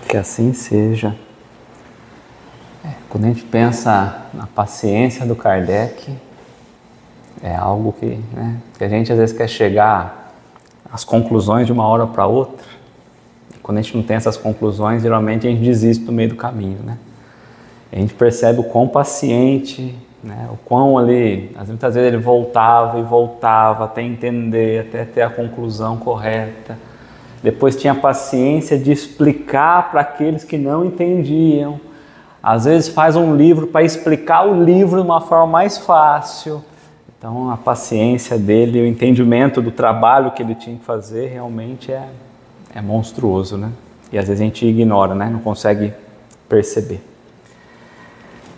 Que assim seja. Quando a gente pensa na paciência do Kardec, é algo que a gente às vezes quer chegar às conclusões de uma hora para outra. E quando a gente não tem essas conclusões, geralmente a gente desiste no meio do caminho, né? A gente percebe o quão paciente, o quão ali, muitas vezes ele voltava e voltava até entender, até ter a conclusão correta. Depois tinha paciência de explicar para aqueles que não entendiam. Às vezes faz um livro para explicar o livro de uma forma mais fácil. Então a paciência dele, o entendimento do trabalho que ele tinha que fazer realmente é monstruoso, né? E às vezes a gente ignora, não consegue perceber.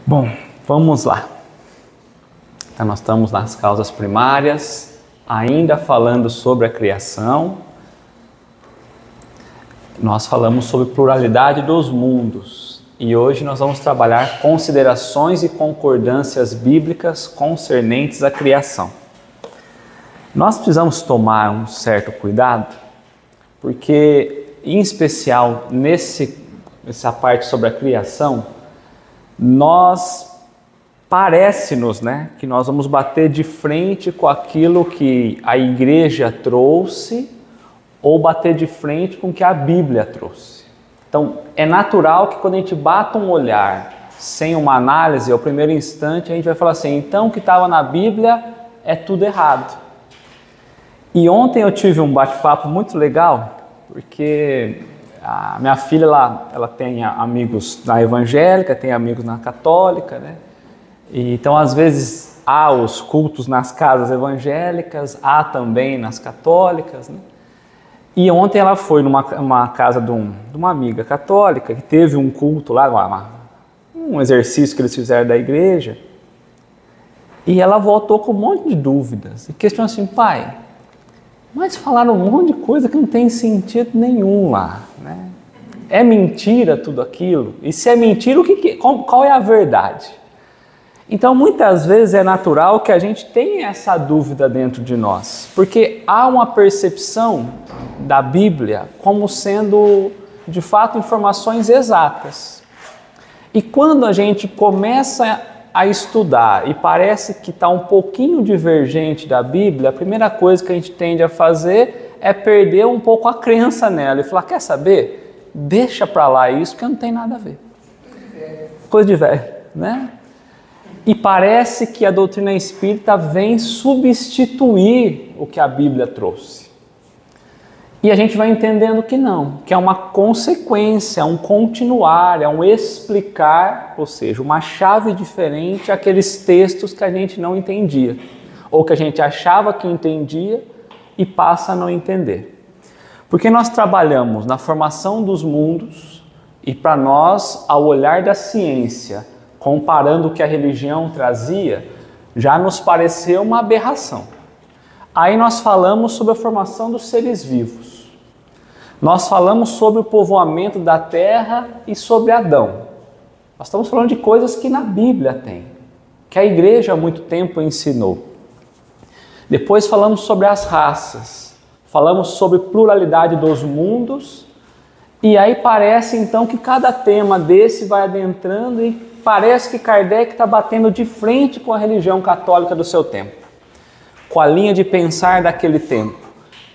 Bom, vamos lá. Então nós estamos nas causas primárias, ainda falando sobre a criação. Nós falamos sobre pluralidade dos mundos e hoje nós vamos trabalhar considerações e concordâncias bíblicas concernentes à criação. Nós precisamos tomar um certo cuidado, porque em especial nessa parte sobre a criação, parece-nos que nós vamos bater de frente com aquilo que a igreja trouxe ou bater de frente com o que a Bíblia trouxe. Então, é natural que quando a gente bata um olhar sem uma análise, ao primeiro instante, a gente vai falar assim, então o que estava na Bíblia é tudo errado. E ontem eu tive um bate-papo muito legal, porque a minha filha, ela tem amigos na evangélica, tem amigos na católica, E, então, às vezes, há os cultos nas casas evangélicas, há também nas católicas, E ontem ela foi numa casa de uma amiga católica, que teve um culto lá, um exercício que eles fizeram da igreja, e ela voltou com um monte de dúvidas, e questionou assim, pai, mas falaram um monte de coisa que não tem sentido nenhum lá, É mentira tudo aquilo? E se é mentira, qual é a verdade? Então, muitas vezes é natural que a gente tenha essa dúvida dentro de nós, porque há uma percepção da Bíblia como sendo, de fato, informações exatas. E quando a gente começa a estudar e parece que está um pouquinho divergente da Bíblia, a primeira coisa que a gente tende a fazer é perder um pouco a crença nela e falar, quer saber? Deixa para lá isso, porque não tem nada a ver. Coisa de velho, E parece que a doutrina espírita vem substituir o que a Bíblia trouxe. E a gente vai entendendo que não, que é uma consequência, é um continuar, é um explicar, ou seja, uma chave diferente àqueles textos que a gente não entendia, ou que a gente achava que entendia e passa a não entender. Porque nós trabalhamos na formação dos mundos e para nós, ao olhar da ciência, comparando o que a religião trazia, já nos pareceu uma aberração. Aí nós falamos sobre a formação dos seres vivos. Nós falamos sobre o povoamento da terra e sobre Adão. Nós estamos falando de coisas que na Bíblia tem, que a igreja há muito tempo ensinou. Depois falamos sobre as raças, falamos sobre pluralidade dos mundos, e aí parece então que cada tema desse vai adentrando e parece que Kardec está batendo de frente com a religião católica do seu tempo, com a linha de pensar daquele tempo.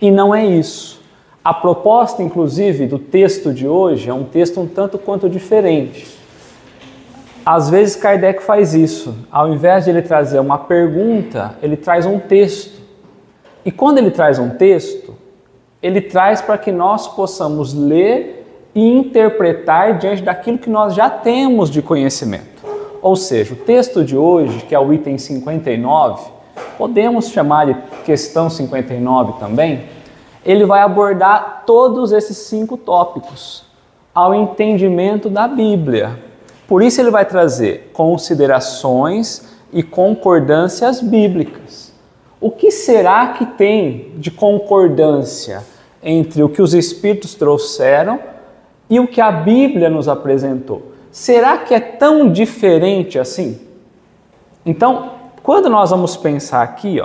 E não é isso. A proposta, inclusive, do texto de hoje é um texto um tanto quanto diferente. Às vezes Kardec faz isso. Ao invés de ele trazer uma pergunta, ele traz um texto. E quando ele traz um texto, ele traz para que nós possamos ler e interpretar diante daquilo que nós já temos de conhecimento. Ou seja, o texto de hoje, que é o item 59, podemos chamar de questão 59 também, ele vai abordar todos esses 5 tópicos ao entendimento da Bíblia. Por isso ele vai trazer considerações e concordâncias bíblicas. O que será que tem de concordância entre o que os Espíritos trouxeram e o que a Bíblia nos apresentou? Será que é tão diferente assim? Então, quando nós vamos pensar aqui,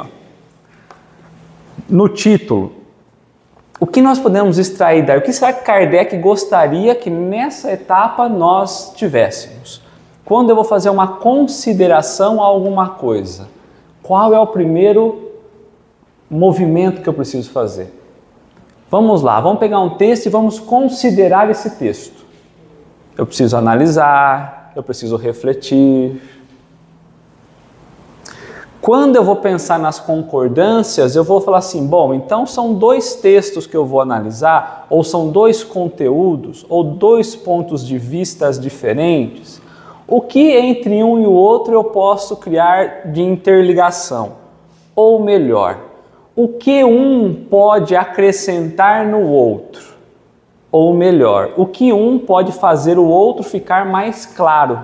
no título, O que nós podemos extrair daí? O que será que Kardec gostaria que nessa etapa nós tivéssemos? Quando eu vou fazer uma consideração a alguma coisa, qual é o primeiro movimento que eu preciso fazer? Vamos lá, vamos pegar um texto e vamos considerar esse texto. Eu preciso analisar, eu preciso refletir. Quando eu vou pensar nas concordâncias, eu vou falar assim, bom, então são dois textos que eu vou analisar, ou são dois conteúdos, ou dois pontos de vistas diferentes. O que entre um e o outro eu posso criar de interligação? Ou melhor, o que um pode acrescentar no outro? Ou melhor, o que um pode fazer o outro ficar mais claro?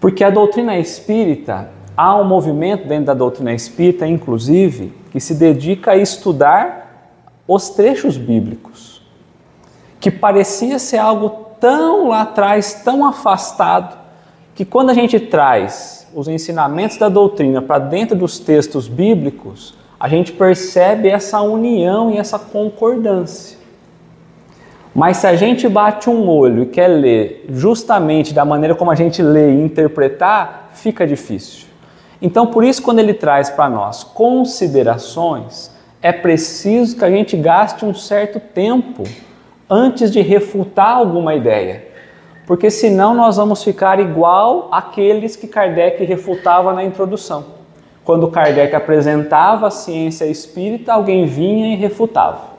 Porque a doutrina espírita, há um movimento dentro da doutrina espírita, inclusive, que se dedica a estudar os trechos bíblicos, que parecia ser algo tão lá atrás, tão afastado, que quando a gente traz os ensinamentos da doutrina para dentro dos textos bíblicos, a gente percebe essa união e essa concordância. Mas se a gente bate um olho e quer ler justamente da maneira como a gente lê e interpretar, fica difícil. Então, por isso, quando ele traz para nós considerações, é preciso que a gente gaste um certo tempo antes de refutar alguma ideia. Porque senão nós vamos ficar igual àqueles que Kardec refutava na introdução. Quando Kardec apresentava a ciência espírita, alguém vinha e refutava.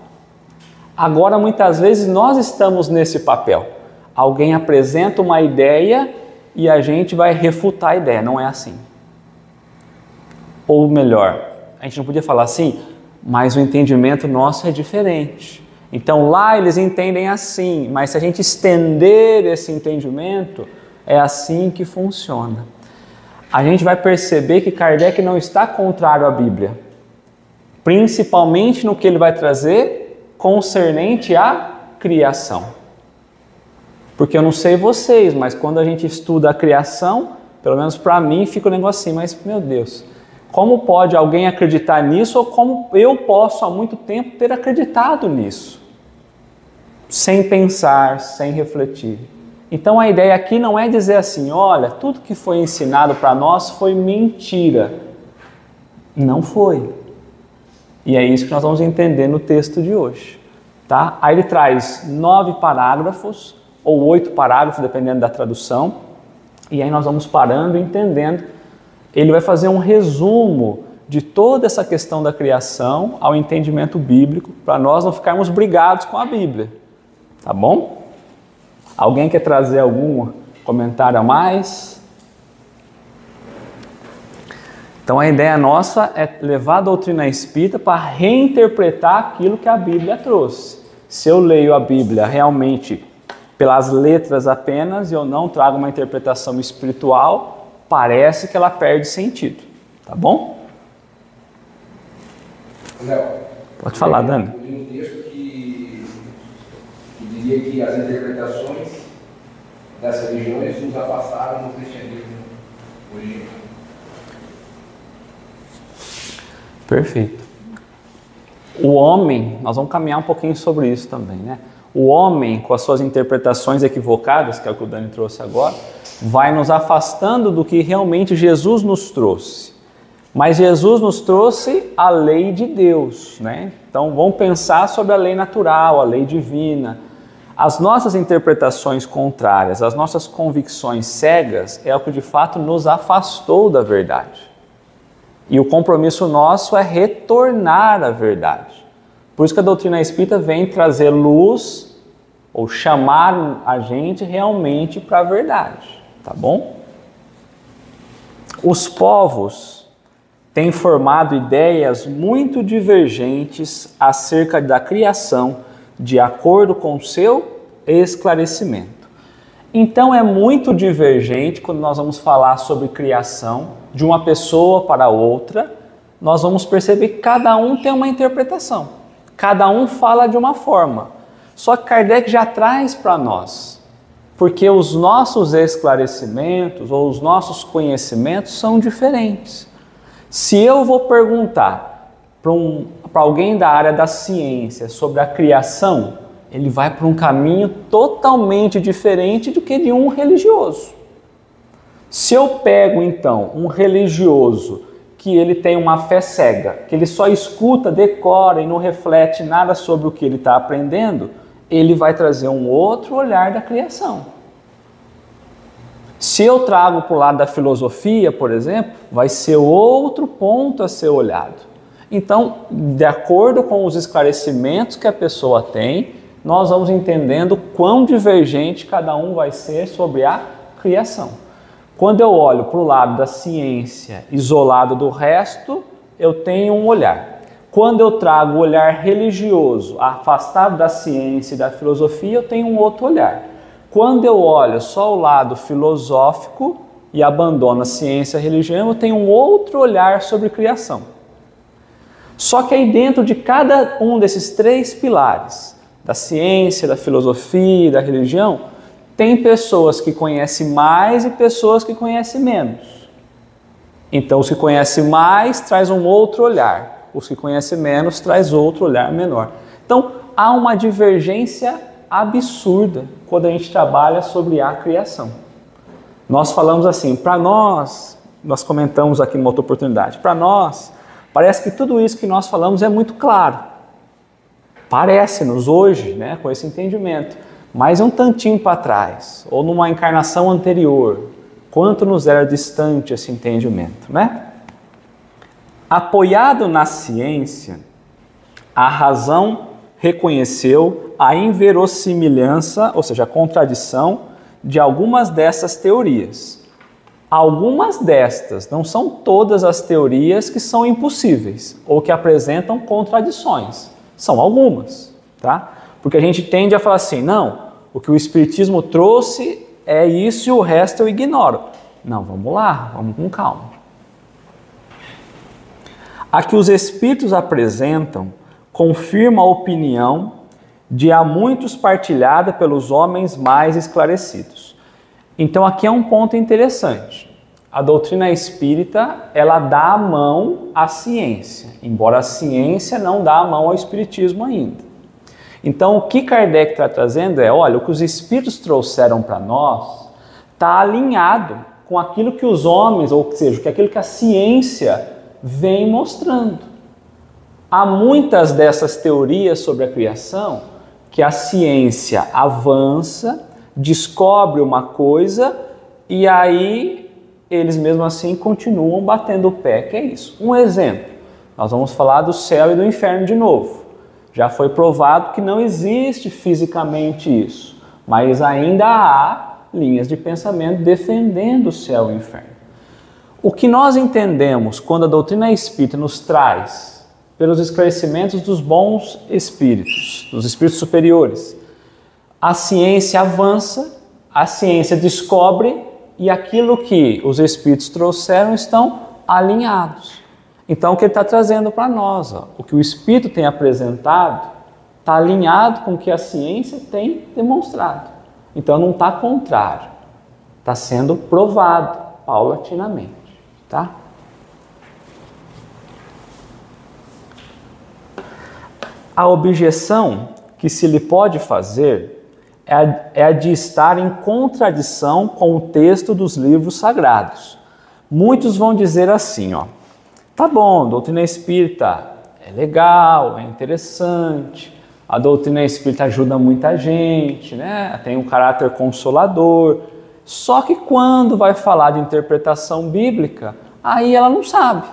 Agora, muitas vezes, nós estamos nesse papel. Alguém apresenta uma ideia e a gente vai refutar a ideia. Não é assim. Ou melhor, a gente não podia falar assim, mas o entendimento nosso é diferente. Então lá eles entendem assim, mas se a gente estender esse entendimento, é assim que funciona. A gente vai perceber que Kardec não está contrário à Bíblia, principalmente no que ele vai trazer concernente à criação. Porque eu não sei vocês, mas quando a gente estuda a criação, pelo menos para mim, fica um negócio assim, mas meu Deus, como pode alguém acreditar nisso ou como eu posso há muito tempo ter acreditado nisso? Sem pensar, sem refletir. Então a ideia aqui não é dizer assim, olha, tudo que foi ensinado para nós foi mentira. Não foi. E é isso que nós vamos entender no texto de hoje. Tá? Aí ele traz 9 parágrafos, ou 8 parágrafos, dependendo da tradução, e aí nós vamos parando e entendendo. Ele vai fazer um resumo de toda essa questão da criação ao entendimento bíblico, para nós não ficarmos brigados com a Bíblia. Tá bom? Alguém quer trazer algum comentário a mais? Então a ideia nossa é levar a doutrina espírita para reinterpretar aquilo que a Bíblia trouxe. Se eu leio a Bíblia realmente pelas letras apenas e eu não trago uma interpretação espiritual, parece que ela perde sentido. Tá bom? Léo, pode falar, Dani. Eu li um texto que dizia que as interpretações das religiões nos afastaram do cristianismo original. Perfeito. O homem, nós vamos caminhar um pouquinho sobre isso também, né? O homem, com as suas interpretações equivocadas, que é o que o Dani trouxe agora, vai nos afastando do que realmente Jesus nos trouxe. Mas Jesus nos trouxe a lei de Deus, né? Então vamos pensar sobre a lei natural, a lei divina. As nossas interpretações contrárias, as nossas convicções cegas é o que de fato nos afastou da verdade. E o compromisso nosso é retornar à verdade. Por isso que a doutrina espírita vem trazer luz ou chamar a gente realmente para a verdade, tá bom? Os povos têm formado ideias muito divergentes acerca da criação de acordo com o seu esclarecimento. Então é muito divergente quando nós vamos falar sobre criação de uma pessoa para outra, nós vamos perceber que cada um tem uma interpretação, cada um fala de uma forma. Só que Kardec já traz para nós, porque os nossos esclarecimentos ou os nossos conhecimentos são diferentes. Se eu vou perguntar para alguém da área da ciência sobre a criação, ele vai para um caminho totalmente diferente do que de um religioso. Se eu pego então um religioso que ele tem uma fé cega, que ele só escuta, decora e não reflete nada sobre o que ele está aprendendo, ele vai trazer um outro olhar da criação. Se eu trago para o lado da filosofia, por exemplo, vai ser outro ponto a ser olhado. Então, de acordo com os esclarecimentos que a pessoa tem, nós vamos entendendo quão divergente cada um vai ser sobre a criação. Quando eu olho para o lado da ciência isolado do resto, eu tenho um olhar. Quando eu trago o olhar religioso, afastado da ciência e da filosofia, eu tenho um outro olhar. Quando eu olho só o lado filosófico e abandono a ciência e a religião, eu tenho um outro olhar sobre criação. Só que aí dentro de cada um desses três pilares, da ciência, da filosofia e da religião, tem pessoas que conhecem mais e pessoas que conhecem menos. Então, os que conhecem mais traz um outro olhar, os que conhecem menos traz outro olhar menor. Então, há uma divergência absurda quando a gente trabalha sobre a criação. Nós falamos assim, para nós comentamos aqui numa outra oportunidade, para nós, parece que tudo isso que nós falamos é muito claro. Parece-nos hoje, né, com esse entendimento. Mas um tantinho para trás, ou numa encarnação anterior, quanto nos era distante esse entendimento, né? Apoiado na ciência, a razão reconheceu a inverossimilhança, ou seja, a contradição de algumas dessas teorias. Algumas destas, não são todas as teorias que são impossíveis ou que apresentam contradições. São algumas, tá? Porque a gente tende a falar assim, não, o que o Espiritismo trouxe é isso e o resto eu ignoro. Não, vamos lá, vamos com calma. A que os Espíritos apresentam confirma a opinião de há muitos partilhada pelos homens mais esclarecidos. Então aqui é um ponto interessante. A doutrina espírita, ela dá a mão à ciência, embora a ciência não dá a mão ao Espiritismo ainda. Então, o que Kardec está trazendo é, olha, o que os Espíritos trouxeram para nós está alinhado com aquilo que os homens, ou seja, com aquilo que a ciência vem mostrando. Há muitas dessas teorias sobre a criação que a ciência avança, descobre uma coisa e aí eles mesmo assim continuam batendo o pé, que é isso. Um exemplo, nós vamos falar do céu e do inferno de novo. Já foi provado que não existe fisicamente isso, mas ainda há linhas de pensamento defendendo o céu e o inferno. O que nós entendemos quando a doutrina espírita nos traz, pelos esclarecimentos dos bons espíritos, dos espíritos superiores, a ciência avança, a ciência descobre e aquilo que os espíritos trouxeram estão alinhados. Então, o que ele está trazendo para nós, ó, o que o Espírito tem apresentado, está alinhado com o que a ciência tem demonstrado. Então, não está contrário, está sendo provado paulatinamente. Tá? A objeção que se lhe pode fazer é a de estar em contradição com o texto dos livros sagrados. Muitos vão dizer assim, ó, tá bom, doutrina espírita é legal, é interessante, a doutrina espírita ajuda muita gente, né? Tem um caráter consolador, só que quando vai falar de interpretação bíblica, aí ela não sabe,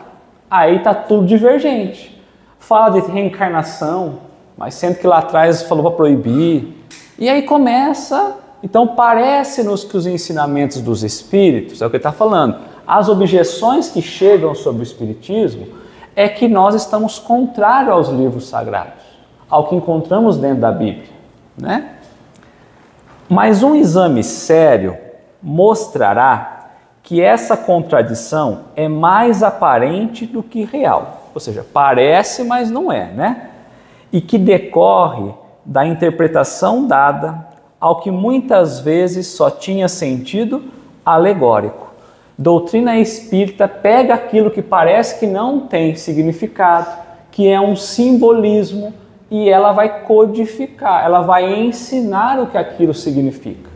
aí tá tudo divergente. Fala de reencarnação, mas sendo que lá atrás falou para proibir, e aí começa, então parece-nos que os ensinamentos dos espíritos, é o que ele está falando, as objeções que chegam sobre o Espiritismo é que nós estamos contrários aos livros sagrados, ao que encontramos dentro da Bíblia, né? Mas um exame sério mostrará que essa contradição é mais aparente do que real, ou seja, parece, mas não é, né? E que decorre da interpretação dada ao que muitas vezes só tinha sentido alegórico. Doutrina espírita pega aquilo que parece que não tem significado que é um simbolismo, e ela vai codificar, ela vai ensinar o que aquilo significa.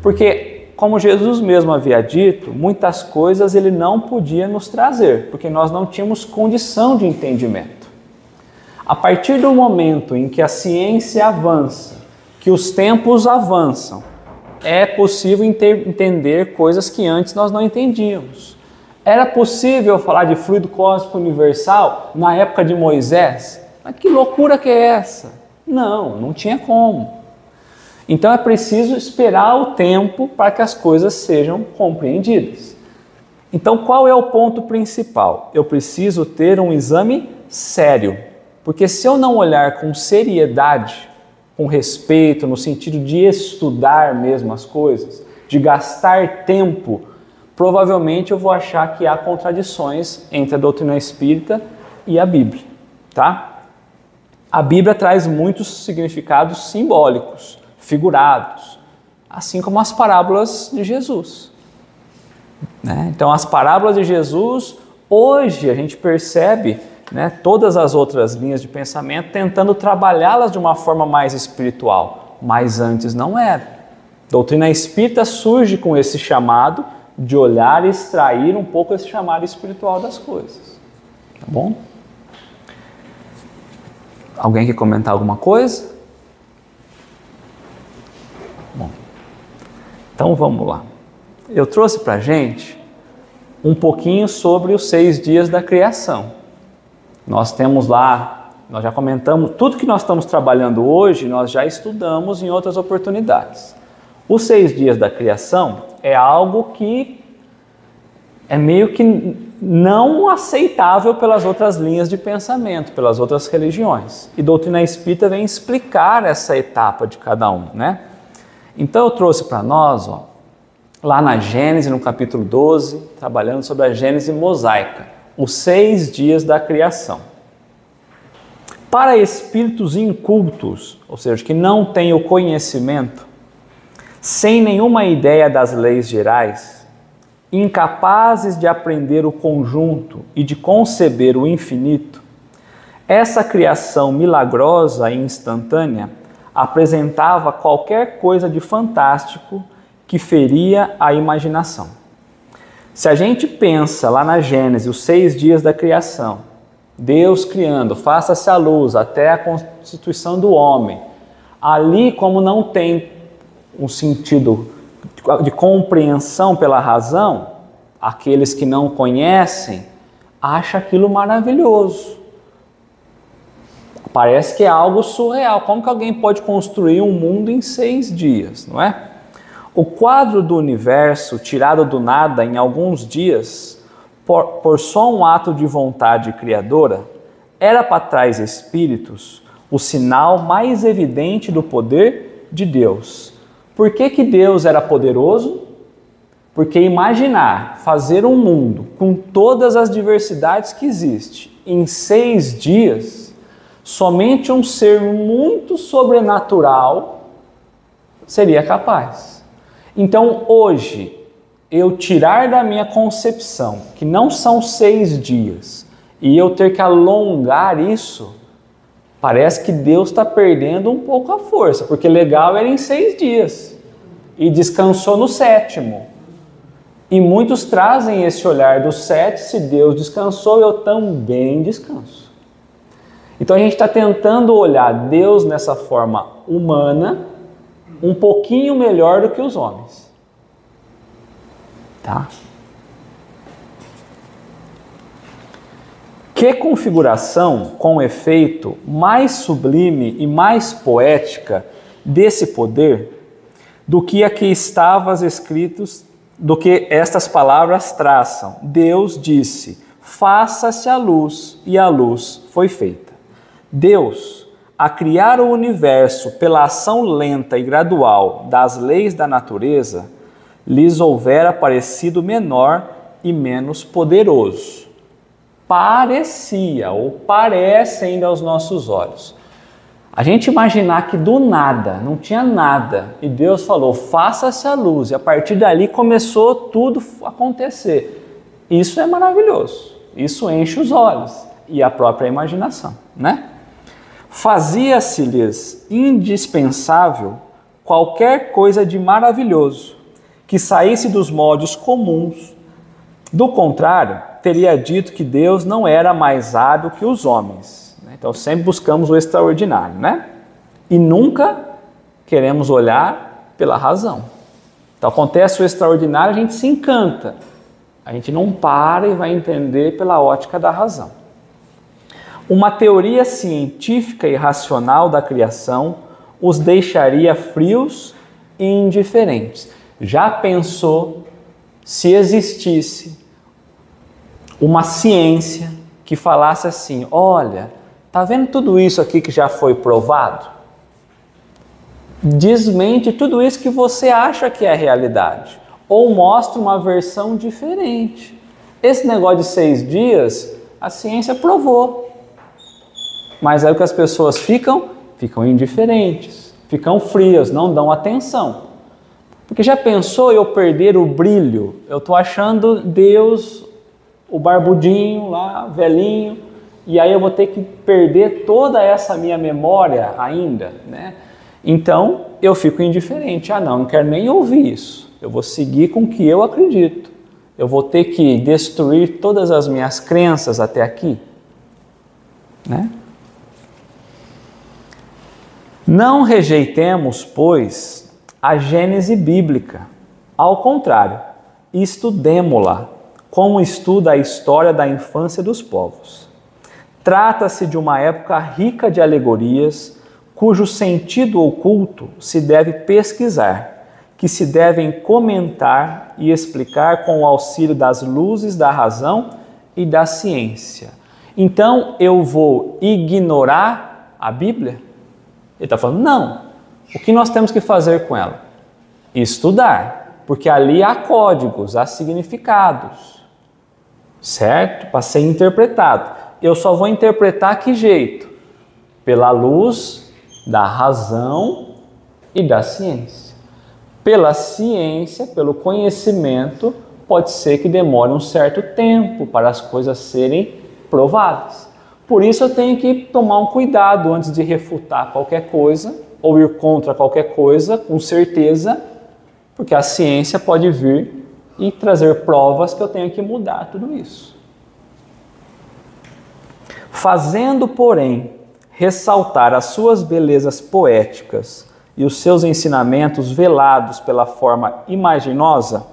Porque, como Jesus mesmo havia dito, muitas coisas ele não podia nos trazer, porque nós não tínhamos condição de entendimento. A partir do momento em que a ciência avança, que os tempos avançam, é possível entender coisas que antes nós não entendíamos. Era possível falar de fluido cósmico universal na época de Moisés? Mas que loucura que é essa? Não tinha como. Então é preciso esperar o tempo para que as coisas sejam compreendidas. Então qual é o ponto principal? Eu preciso ter um exame sério, porque se eu não olhar com seriedade, com respeito, no sentido de estudar mesmo as coisas, de gastar tempo, provavelmente eu vou achar que há contradições entre a doutrina espírita e a Bíblia, tá? A Bíblia traz muitos significados simbólicos, figurados, assim como as parábolas de Jesus, né? Então as parábolas de Jesus, hoje a gente percebe, né, todas as outras linhas de pensamento tentando trabalhá-las de uma forma mais espiritual, mas antes não era. A doutrina espírita surge com esse chamado de olhar e extrair um pouco esse chamado espiritual das coisas. Tá bom? Alguém quer comentar alguma coisa? Bom, então vamos lá. Eu trouxe para a gente um pouquinho sobre os 6 dias da criação. Nós temos lá, nós já comentamos, tudo que nós estamos trabalhando hoje, nós já estudamos em outras oportunidades. Os 6 dias da criação é algo que é meio que não aceitável pelas outras linhas de pensamento, pelas outras religiões. E a doutrina espírita vem explicar essa etapa de cada um, né? Então eu trouxe para nós, ó, lá na Gênesis, no capítulo 12, trabalhando sobre a Gênese mosaica, os 6 dias da criação. Para espíritos incultos, ou seja, que não têm o conhecimento, sem nenhuma ideia das leis gerais, incapazes de aprender o conjunto e de conceber o infinito, essa criação milagrosa e instantânea apresentava qualquer coisa de fantástico que feria a imaginação. Se a gente pensa lá na Gênesis, os 6 dias da criação, Deus criando, faça-se a luz até a constituição do homem, ali como não tem um sentido de compreensão pela razão, aqueles que não conhecem, acham aquilo maravilhoso. Parece que é algo surreal. Como que alguém pode construir um mundo em 6 dias, não é? O quadro do universo, tirado do nada em alguns dias, por só um ato de vontade criadora, era para trás espíritos o sinal mais evidente do poder de Deus. Por que Deus era poderoso? Porque imaginar fazer um mundo com todas as diversidades que existe em 6 dias, somente um ser muito sobrenatural seria capaz. Então hoje, eu tirar da minha concepção que não são 6 dias e eu ter que alongar isso, parece que Deus está perdendo um pouco a força, porque legal era em 6 dias e descansou no 7º. E muitos trazem esse olhar do 7, se Deus descansou, eu também descanso. Então a gente está tentando olhar Deus nessa forma humana, um pouquinho melhor do que os homens. Tá? Que configuração com efeito mais sublime e mais poética desse poder do que aqui estavam escritos, do que estas palavras traçam. Deus disse: faça-se a luz, e a luz foi feita. Deus, a criar o universo pela ação lenta e gradual das leis da natureza, lhes houvera parecido menor e menos poderoso. Parecia, ou parece ainda aos nossos olhos. A gente imaginar que do nada, não tinha nada, e Deus falou, faça-se a luz, e a partir dali começou tudo a acontecer. Isso é maravilhoso, isso enche os olhos. e a própria imaginação, né? Fazia-se-lhes indispensável qualquer coisa de maravilhoso que saísse dos moldes comuns. Do contrário, teria dito que Deus não era mais hábil que os homens. Então sempre buscamos o extraordinário, né? E nunca queremos olhar pela razão. Então acontece o extraordinário, a gente se encanta. A gente não para e vai entender pela ótica da razão. Uma teoria científica e racional da criação os deixaria frios e indiferentes. Já pensou se existisse uma ciência que falasse assim: olha, tá vendo tudo isso aqui que já foi provado? Desmente tudo isso que você acha que é realidade, ou mostra uma versão diferente. Esse negócio de 6 dias, a ciência provou. Mas é o que as pessoas ficam indiferentes, ficam frias, não dão atenção. Porque já pensou eu perder o brilho? Eu estou achando Deus, o barbudinho lá, velhinho, e aí eu vou ter que perder toda essa minha memória ainda, né? Então eu fico indiferente. Não quero nem ouvir isso. Eu vou seguir com o que eu acredito. Eu vou ter que destruir todas as minhas crenças até aqui, né? Não rejeitemos, pois, a Gênese bíblica. Ao contrário, estudemo-la, como estuda a história da infância dos povos. Trata-se de uma época rica de alegorias, cujo sentido oculto se deve pesquisar, que se devem comentar e explicar com o auxílio das luzes da razão e da ciência. Então, eu vou ignorar a Bíblia? Ele está falando, não. O que nós temos que fazer com ela? Estudar, porque ali há códigos, há significados, certo? Para ser interpretado. Eu só vou interpretar que jeito? Pela luz da razão e da ciência. Pela ciência, pelo conhecimento, pode ser que demore um certo tempo para as coisas serem provadas. Por isso eu tenho que tomar um cuidado antes de refutar qualquer coisa ou ir contra qualquer coisa, com certeza, porque a ciência pode vir e trazer provas que eu tenho que mudar tudo isso. Fazendo, porém, ressaltar as suas belezas poéticas e os seus ensinamentos velados pela forma imaginosa,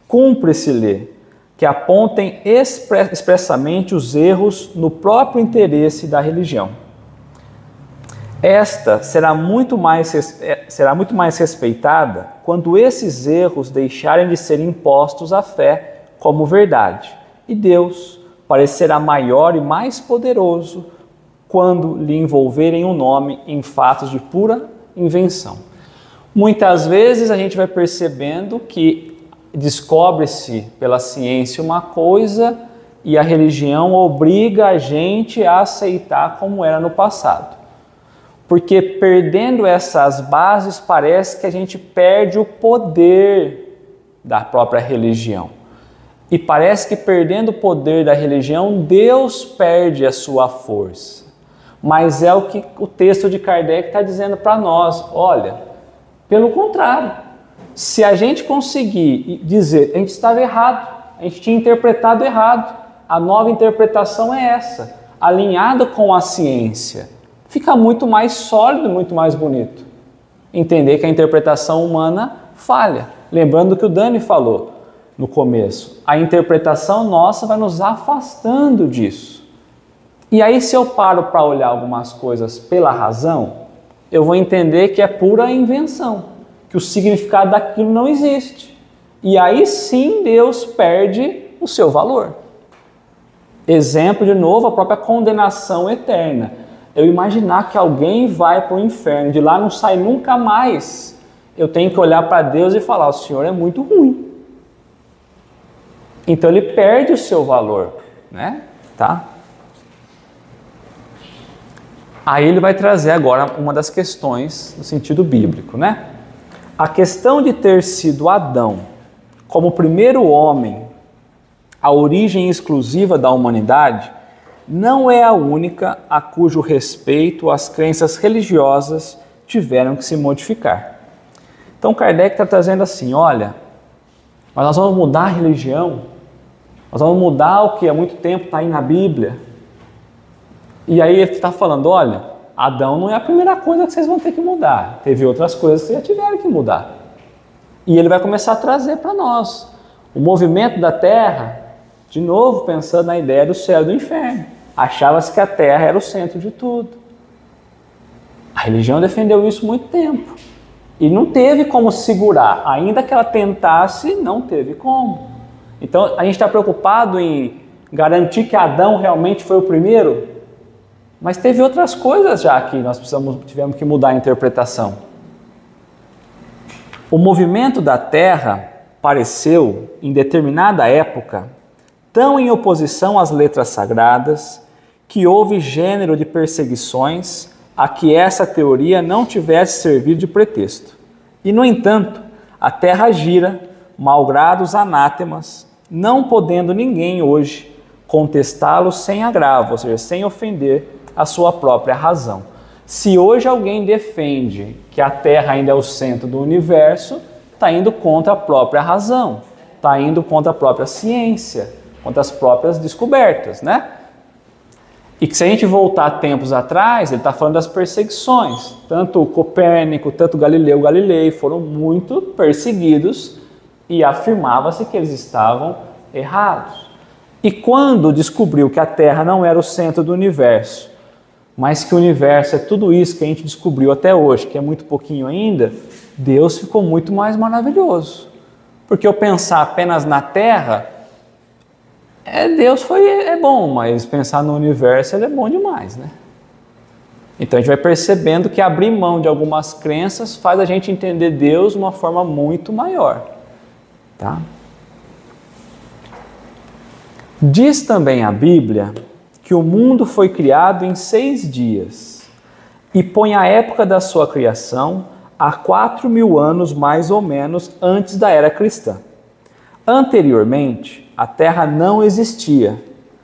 cumpre-se-lhe que apontem expressamente os erros no próprio interesse da religião. Esta será muito mais respeitada quando esses erros deixarem de ser impostos à fé como verdade, e Deus parecerá maior e mais poderoso quando lhe envolverem o nome em fatos de pura invenção. Muitas vezes a gente vai percebendo que descobre-se pela ciência uma coisa e a religião obriga a gente a aceitar como era no passado. Porque perdendo essas bases parece que a gente perde o poder da própria religião. E parece que perdendo o poder da religião, Deus perde a sua força. Mas é o que o texto de Kardec está dizendo para nós. Olha, pelo contrário. Se a gente conseguir dizer, a gente estava errado, a gente tinha interpretado errado, a nova interpretação é essa, alinhada com a ciência, fica muito mais sólido, muito mais bonito. Entender que a interpretação humana falha. Lembrando o que o Dani falou no começo, a interpretação nossa vai nos afastando disso. E aí se eu paro para olhar algumas coisas pela razão, eu vou entender que é pura invenção, que o significado daquilo não existe. E aí sim Deus perde o seu valor. Exemplo, de novo, a própria condenação eterna. Eu imaginar que alguém vai para o inferno, de lá não sai nunca mais. Eu tenho que olhar para Deus e falar, o Senhor é muito ruim. Então ele perde o seu valor, né? Tá? Aí ele vai trazer agora uma das questões no sentido bíblico, né? A questão de ter sido Adão como o primeiro homem, a origem exclusiva da humanidade, não é a única a cujo respeito as crenças religiosas tiveram que se modificar. Então Kardec está trazendo assim, olha, mas nós vamos mudar a religião, nós vamos mudar o que há muito tempo está aí na Bíblia. E aí ele está falando, olha, Adão não é a primeira coisa que vocês vão ter que mudar, teve outras coisas que já tiveram que mudar. E ele vai começar a trazer para nós o movimento da Terra, de novo pensando na ideia do céu e do inferno. Achava-se que a Terra era o centro de tudo. A religião defendeu isso muito tempo. E não teve como segurar. Ainda que ela tentasse, não teve como. Então, a gente está preocupado em garantir que Adão realmente foi o primeiro, mas teve outras coisas já que nós tivemos que mudar a interpretação. O movimento da Terra pareceu, em determinada época, tão em oposição às letras sagradas, que houve gênero de perseguições a que essa teoria não tivesse servido de pretexto. E, no entanto, a Terra gira, malgrado os anátemas, não podendo ninguém hoje contestá-lo sem agravo, ou seja, sem ofender a sua própria razão. Se hoje alguém defende que a Terra ainda é o centro do universo, está indo contra a própria razão, está indo contra a própria ciência, contra as próprias descobertas, né? E que se a gente voltar tempos atrás, ele está falando das perseguições. Tanto Copérnico, tanto Galileu Galilei foram muito perseguidos e afirmava-se que eles estavam errados. E quando descobriu que a Terra não era o centro do universo, mas que o universo é tudo isso que a gente descobriu até hoje, que é muito pouquinho ainda, Deus ficou muito mais maravilhoso. Porque eu pensar apenas na Terra, Deus é bom, mas pensar no universo ele é bom demais, né? Então a gente vai percebendo que abrir mão de algumas crenças faz a gente entender Deus de uma forma muito maior, tá? Diz também a Bíblia que o mundo foi criado em 6 dias e põe a época da sua criação a 4.000 anos mais ou menos antes da era cristã. Anteriormente, a Terra não existia,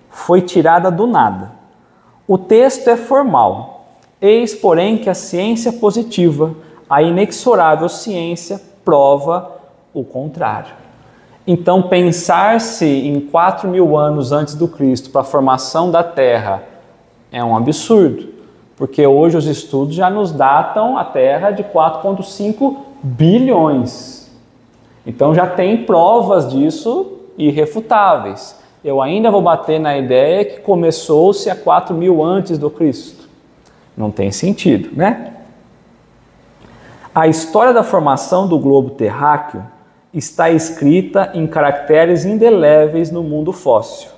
foi tirada do nada. O texto é formal. Eis, porém, que a ciência positiva, a inexorável ciência, prova o contrário. Então, pensar-se em 4.000 anos antes do Cristo para a formação da Terra é um absurdo, porque hoje os estudos já nos datam a Terra de 4,5 bilhões. Então já tem provas disso irrefutáveis. Eu ainda vou bater na ideia que começou-se há 4.000 antes do Cristo. Não tem sentido, né? A história da formação do globo terráqueo está escrita em caracteres indeléveis no mundo fóssil,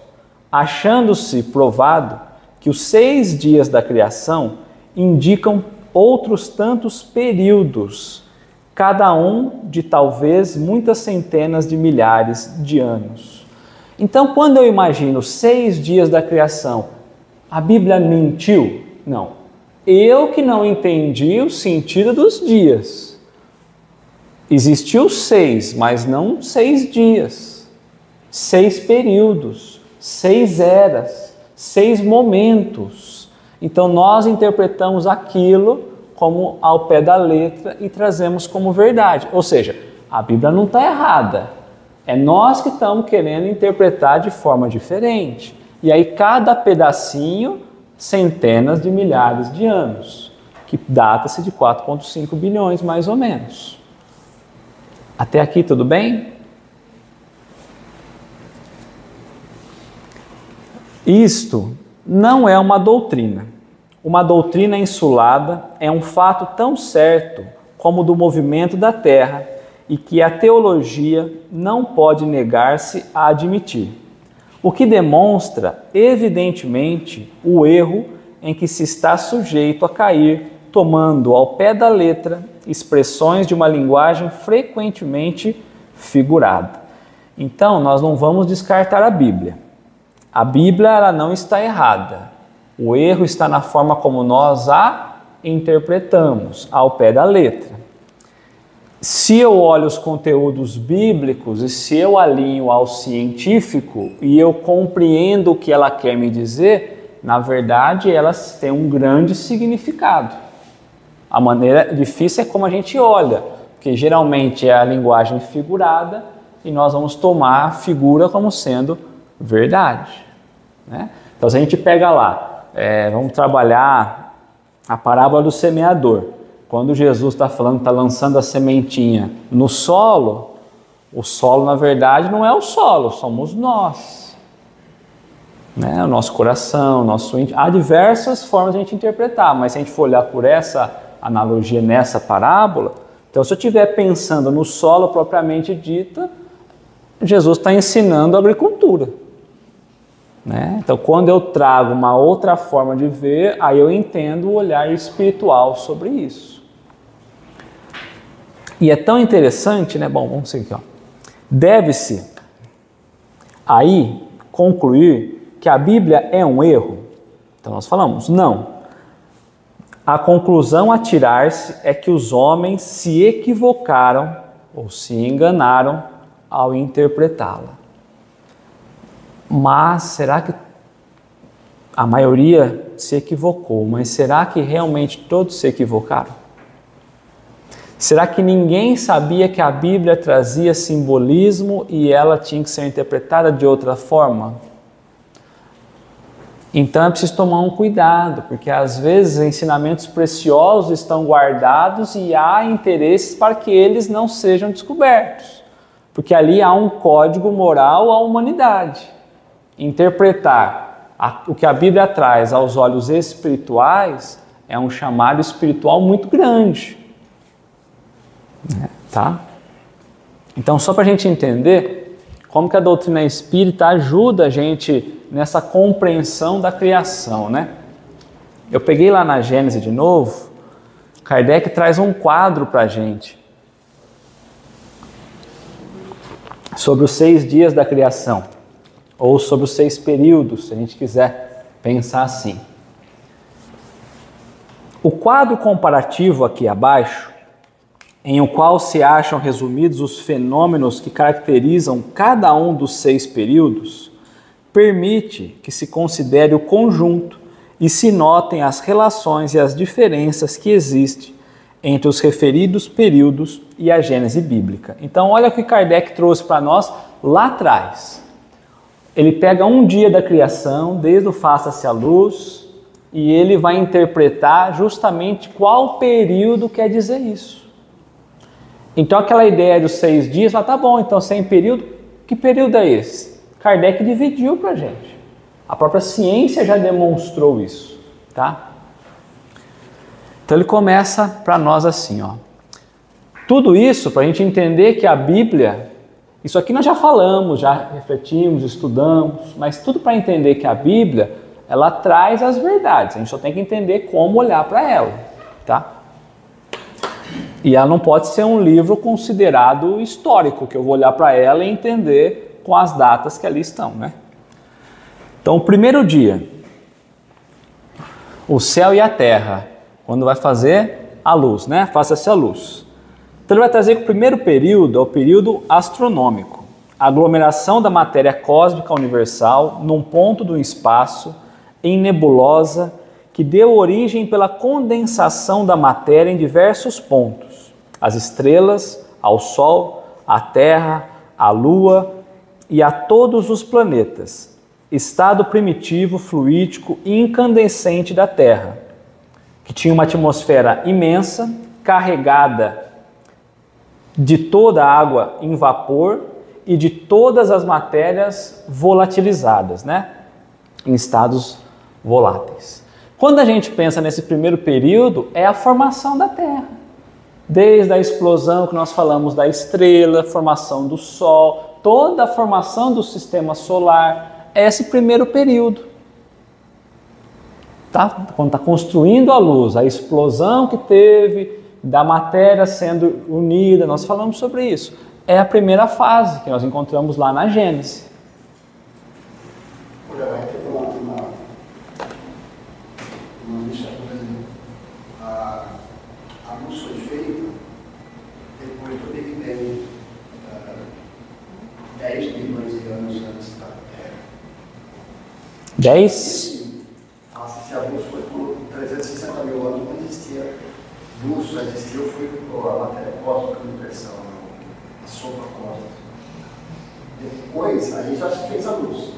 achando-se provado que os 6 dias da criação indicam outros tantos períodos, cada um de talvez muitas centenas de milhares de anos. Então, quando eu imagino 6 dias da criação, a Bíblia mentiu? Não. Eu que não entendi o sentido dos dias. Existiu 6, mas não 6 dias. 6 períodos, 6 eras, 6 momentos. Então, nós interpretamos aquilo como ao pé da letra e trazemos como verdade. Ou seja, a Bíblia não está errada. É nós que estamos querendo interpretar de forma diferente. E aí cada pedacinho, centenas de milhares de anos, que data-se de 4,5 bilhões mais ou menos. Até aqui tudo bem? Isto não é uma doutrina. Uma doutrina insulada é um fato tão certo como o do movimento da Terra e que a teologia não pode negar-se a admitir. O que demonstra, evidentemente, o erro em que se está sujeito a cair, tomando ao pé da letra expressões de uma linguagem frequentemente figurada. Então, nós não vamos descartar a Bíblia. A Bíblia ela não está errada. O erro está na forma como nós a interpretamos, ao pé da letra. Se eu olho os conteúdos bíblicos e se eu alinho ao científico e eu compreendo o que ela quer me dizer, na verdade, elas têm um grande significado. A maneira difícil é como a gente olha, porque geralmente é a linguagem figurada e nós vamos tomar a figura como sendo verdade, né? Então, se a gente pega lá, vamos trabalhar a parábola do semeador. Quando Jesus está falando, está lançando a sementinha no solo, o solo, na verdade, não é o solo, somos nós, né? O nosso coração, o nosso íntimo. Há diversas formas de a gente interpretar, mas se a gente for olhar por essa analogia nessa parábola, então se eu estiver pensando no solo propriamente dita, Jesus está ensinando a agricultura, né? Então, quando eu trago uma outra forma de ver, aí eu entendo o olhar espiritual sobre isso. E é tão interessante, né? Bom, vamos seguir aqui, ó. Deve-se aí concluir que a Bíblia é um erro? Então nós falamos, não. A conclusão a tirar-se é que os homens se equivocaram ou se enganaram ao interpretá-la. Mas será que a maioria se equivocou? Mas será que realmente todos se equivocaram? Será que ninguém sabia que a Bíblia trazia simbolismo e ela tinha que ser interpretada de outra forma? Então é preciso tomar um cuidado, porque às vezes ensinamentos preciosos estão guardados e há interesses para que eles não sejam descobertos. Porque ali há um código moral à humanidade. Interpretar o que a Bíblia traz aos olhos espirituais é um chamado espiritual muito grande. Tá? Então, só para a gente entender como que a doutrina espírita ajuda a gente nessa compreensão da criação, né? Eu peguei lá na Gênesis de novo, Kardec traz um quadro para a gente sobre os 6 dias da criação, ou sobre os 6 períodos, se a gente quiser pensar assim. O quadro comparativo aqui abaixo, em o qual se acham resumidos os fenômenos que caracterizam cada um dos 6 períodos, permite que se considere o conjunto e se notem as relações e as diferenças que existem entre os referidos períodos e a Gênese bíblica. Então, olha o que Kardec trouxe para nós lá atrás. Ele pega um dia da criação, desde o faça-se a luz, e ele vai interpretar justamente qual período quer dizer isso. Então aquela ideia dos 6 dias, tá bom, então sem período, que período é esse? Kardec dividiu para a gente. A própria ciência já demonstrou isso, tá? Então ele começa para nós assim, ó. Tudo isso para a gente entender que a Bíblia, isso aqui nós já falamos, já refletimos, estudamos, mas tudo para entender que a Bíblia, ela traz as verdades, a gente só tem que entender como olhar para ela, tá? E ela não pode ser um livro considerado histórico, que eu vou olhar para ela e entender com as datas que ali estão, né? Então, o primeiro dia, o céu e a terra, quando vai fazer a luz, né? Faça-se a luz. Então, ele vai trazer que o primeiro período é o período astronômico, a aglomeração da matéria cósmica universal num ponto do espaço, em nebulosa, que deu origem pela condensação da matéria em diversos pontos, as estrelas, ao Sol, à Terra, à Lua e a todos os planetas, estado primitivo, fluídico e incandescente da Terra, que tinha uma atmosfera imensa, carregada de toda a água em vapor e de todas as matérias volatilizadas, né? Em estados voláteis. Quando a gente pensa nesse primeiro período, é a formação da Terra. Desde a explosão que nós falamos da estrela, formação do Sol, toda a formação do sistema solar, é esse primeiro período. Tá? Quando está construindo a luz, a explosão que teve da matéria sendo unida, nós falamos sobre isso. É a primeira fase que nós encontramos lá na Gênesis. A luz foi feita depois do Big Bang, 10 milhões de anos antes da Terra. 10? só existiu foi a matéria cósmica universal, a sopa cósmica. Depois, aí já se fez a luz.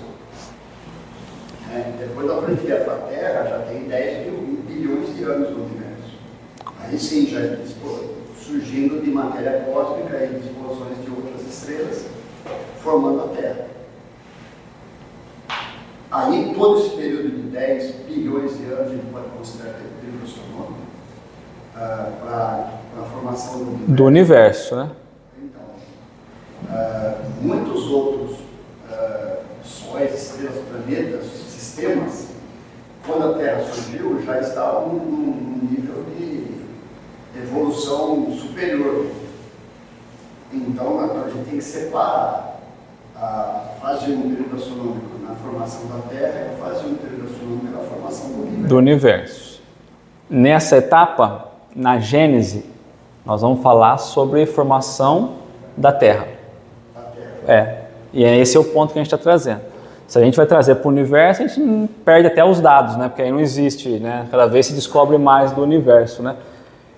Depois da planeta da Terra, já tem 10 bilhões de anos no universo. Aí sim, já surgindo de matéria cósmica e de explosões de outras estrelas, formando a Terra. Aí, todo esse período de 10 bilhões de anos, a gente pode considerar período astronômico para a formação do universo, né? Então, muitos outros sóis, estrelas, planetas, sistemas, quando a Terra surgiu, já estavam num nível de evolução superior. Então, a gente tem que separar a fase 1 do período astronômico na formação da Terra e a fase 1 do período astronômico na formação do universo. Nessa etapa, na Gênese, nós vamos falar sobre a formação da Terra. E esse é o ponto que a gente está trazendo. Se a gente vai trazer para o universo, a gente perde até os dados, né? Porque aí não existe, né? Cada vez se descobre mais do universo, né?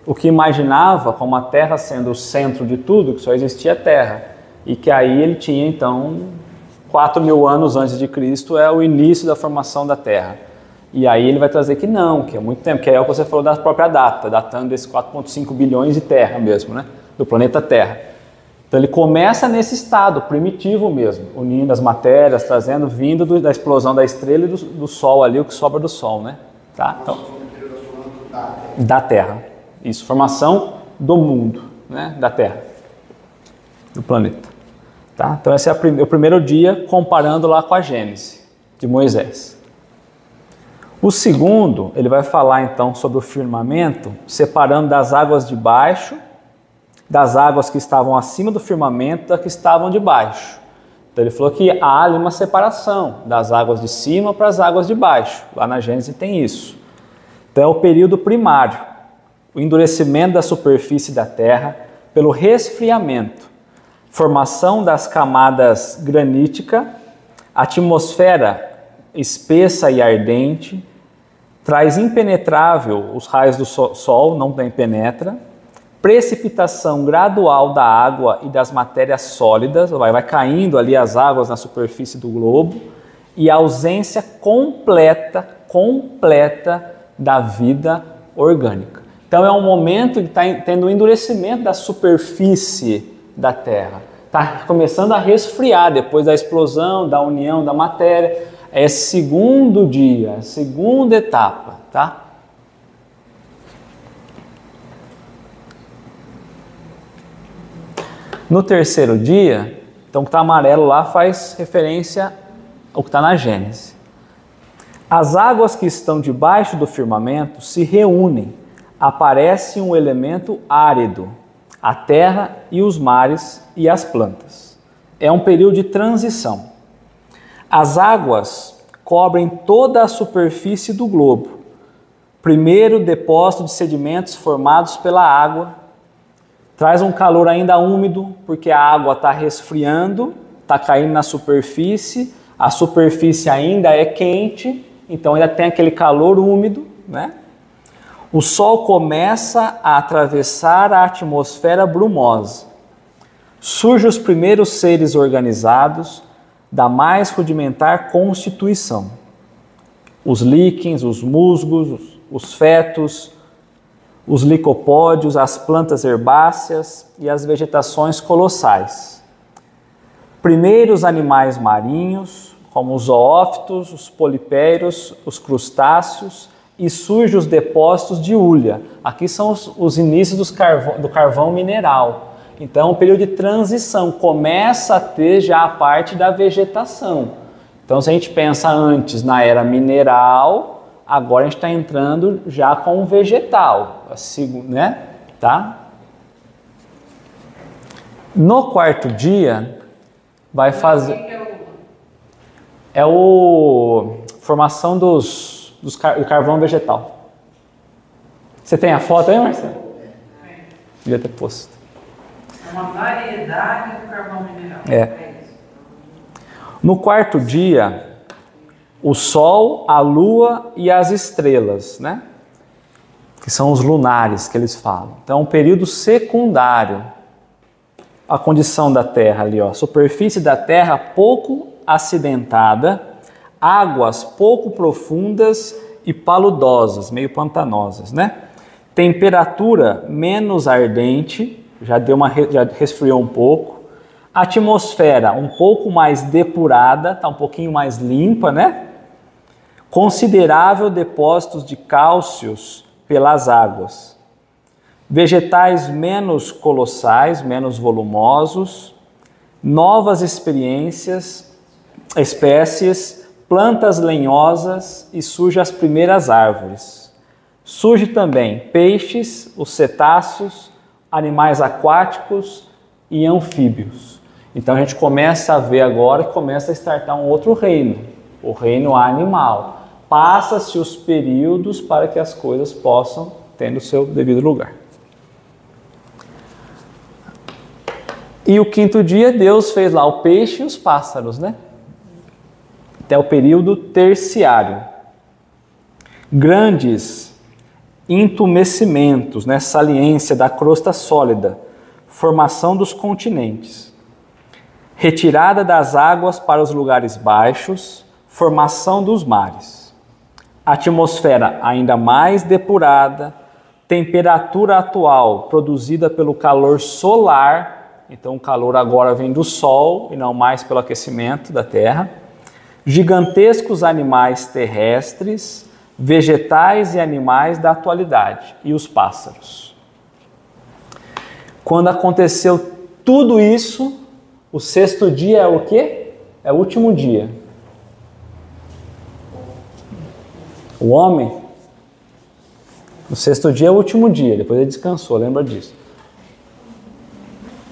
O que imaginava como a Terra sendo o centro de tudo, que só existia a Terra. E que aí ele tinha, então, 4.000 anos antes de Cristo é o início da formação da Terra. E aí ele vai trazer que não, que é muito tempo, que é o que você falou da própria data, datando esses 4,5 bilhões de Terra mesmo, né? Do planeta Terra. Então ele começa nesse estado primitivo mesmo, unindo as matérias, trazendo, vindo da explosão da estrela e do Sol ali, o que sobra do Sol, né? Tá? Então, da Terra. Isso, formação do mundo, né? Da Terra, do planeta. Tá? Então esse é o primeiro dia comparando lá com a Gênese de Moisés. O segundo, ele vai falar então sobre o firmamento, separando das águas de baixo, das águas que estavam acima do firmamento das que estavam de baixo. Então ele falou que há ali uma separação das águas de cima para as águas de baixo. Lá na Gênesis tem isso. Então é o período primário, o endurecimento da superfície da terra pelo resfriamento, formação das camadas graníticas, atmosfera espessa e ardente, traz impenetrável os raios do sol, não penetra, precipitação gradual da água e das matérias sólidas, vai caindo ali as águas na superfície do globo, e ausência completa da vida orgânica. Então é um momento que está tendo um endurecimento da superfície da Terra. Está começando a resfriar depois da explosão, da união da matéria. É segundo dia, segunda etapa, tá? No terceiro dia, então o que está amarelo lá faz referência ao que está na Gênesis. As águas que estão debaixo do firmamento se reúnem, aparece um elemento árido, a terra e os mares e as plantas. É um período de transição. As águas cobrem toda a superfície do globo. Primeiro depósito de sedimentos formados pela água, traz um calor ainda úmido, porque a água está resfriando, está caindo na superfície, a superfície ainda é quente, então ainda tem aquele calor úmido, né? O Sol começa a atravessar a atmosfera brumosa. Surgem os primeiros seres organizados da mais rudimentar constituição. Os líquens, os musgos, os fetos, os licopódios, as plantas herbáceas e as vegetações colossais. Primeiros animais marinhos, como os zoófitos, os polipéros, os crustáceos, e surgem os depósitos de hulha. Aqui são os inícios do carvão mineral. Então, é um período de transição. Começa a ter já a parte da vegetação. Então, se a gente pensa antes na era mineral, agora a gente está entrando já com o vegetal, assim, né? Tá? No quarto dia, vai fazer... É a formação do carvão vegetal. Você tem a foto aí, Marcelo? Devia ter posto. É uma variedade do carvão mineral. Isso. No quarto dia, o Sol, a Lua e as estrelas, né? que são os lunares que eles falam. Então, um período secundário. A condição da terra ali, ó, superfície da terra pouco acidentada, águas pouco profundas e paludosas, meio pantanosas, né? Temperatura menos ardente, já resfriou um pouco. Atmosfera um pouco mais depurada, tá um pouquinho mais limpa, né? Considerável depósitos de cálcios pelas águas. Vegetais menos colossais, menos volumosos, novas espécies, plantas lenhosas e surge as primeiras árvores. Surge também peixes, os cetáceos, animais aquáticos e anfíbios. Então a gente começa a ver agora que começa a startar um outro reino, o reino animal. Passa-se os períodos para que as coisas possam ter o seu devido lugar. E o quinto dia, Deus fez lá o peixe e os pássaros, né? Até o período terciário. Grandes entumecimentos, né? Saliência da crosta sólida, formação dos continentes, retirada das águas para os lugares baixos, formação dos mares, atmosfera ainda mais depurada, temperatura atual produzida pelo calor solar. Então o calor agora vem do Sol e não mais pelo aquecimento da Terra. Gigantescos animais terrestres, vegetais e animais da atualidade e os pássaros. Quando aconteceu tudo isso, o sexto dia é o quê? É o último dia. O homem, o sexto dia é o último dia, depois ele descansou, lembra disso.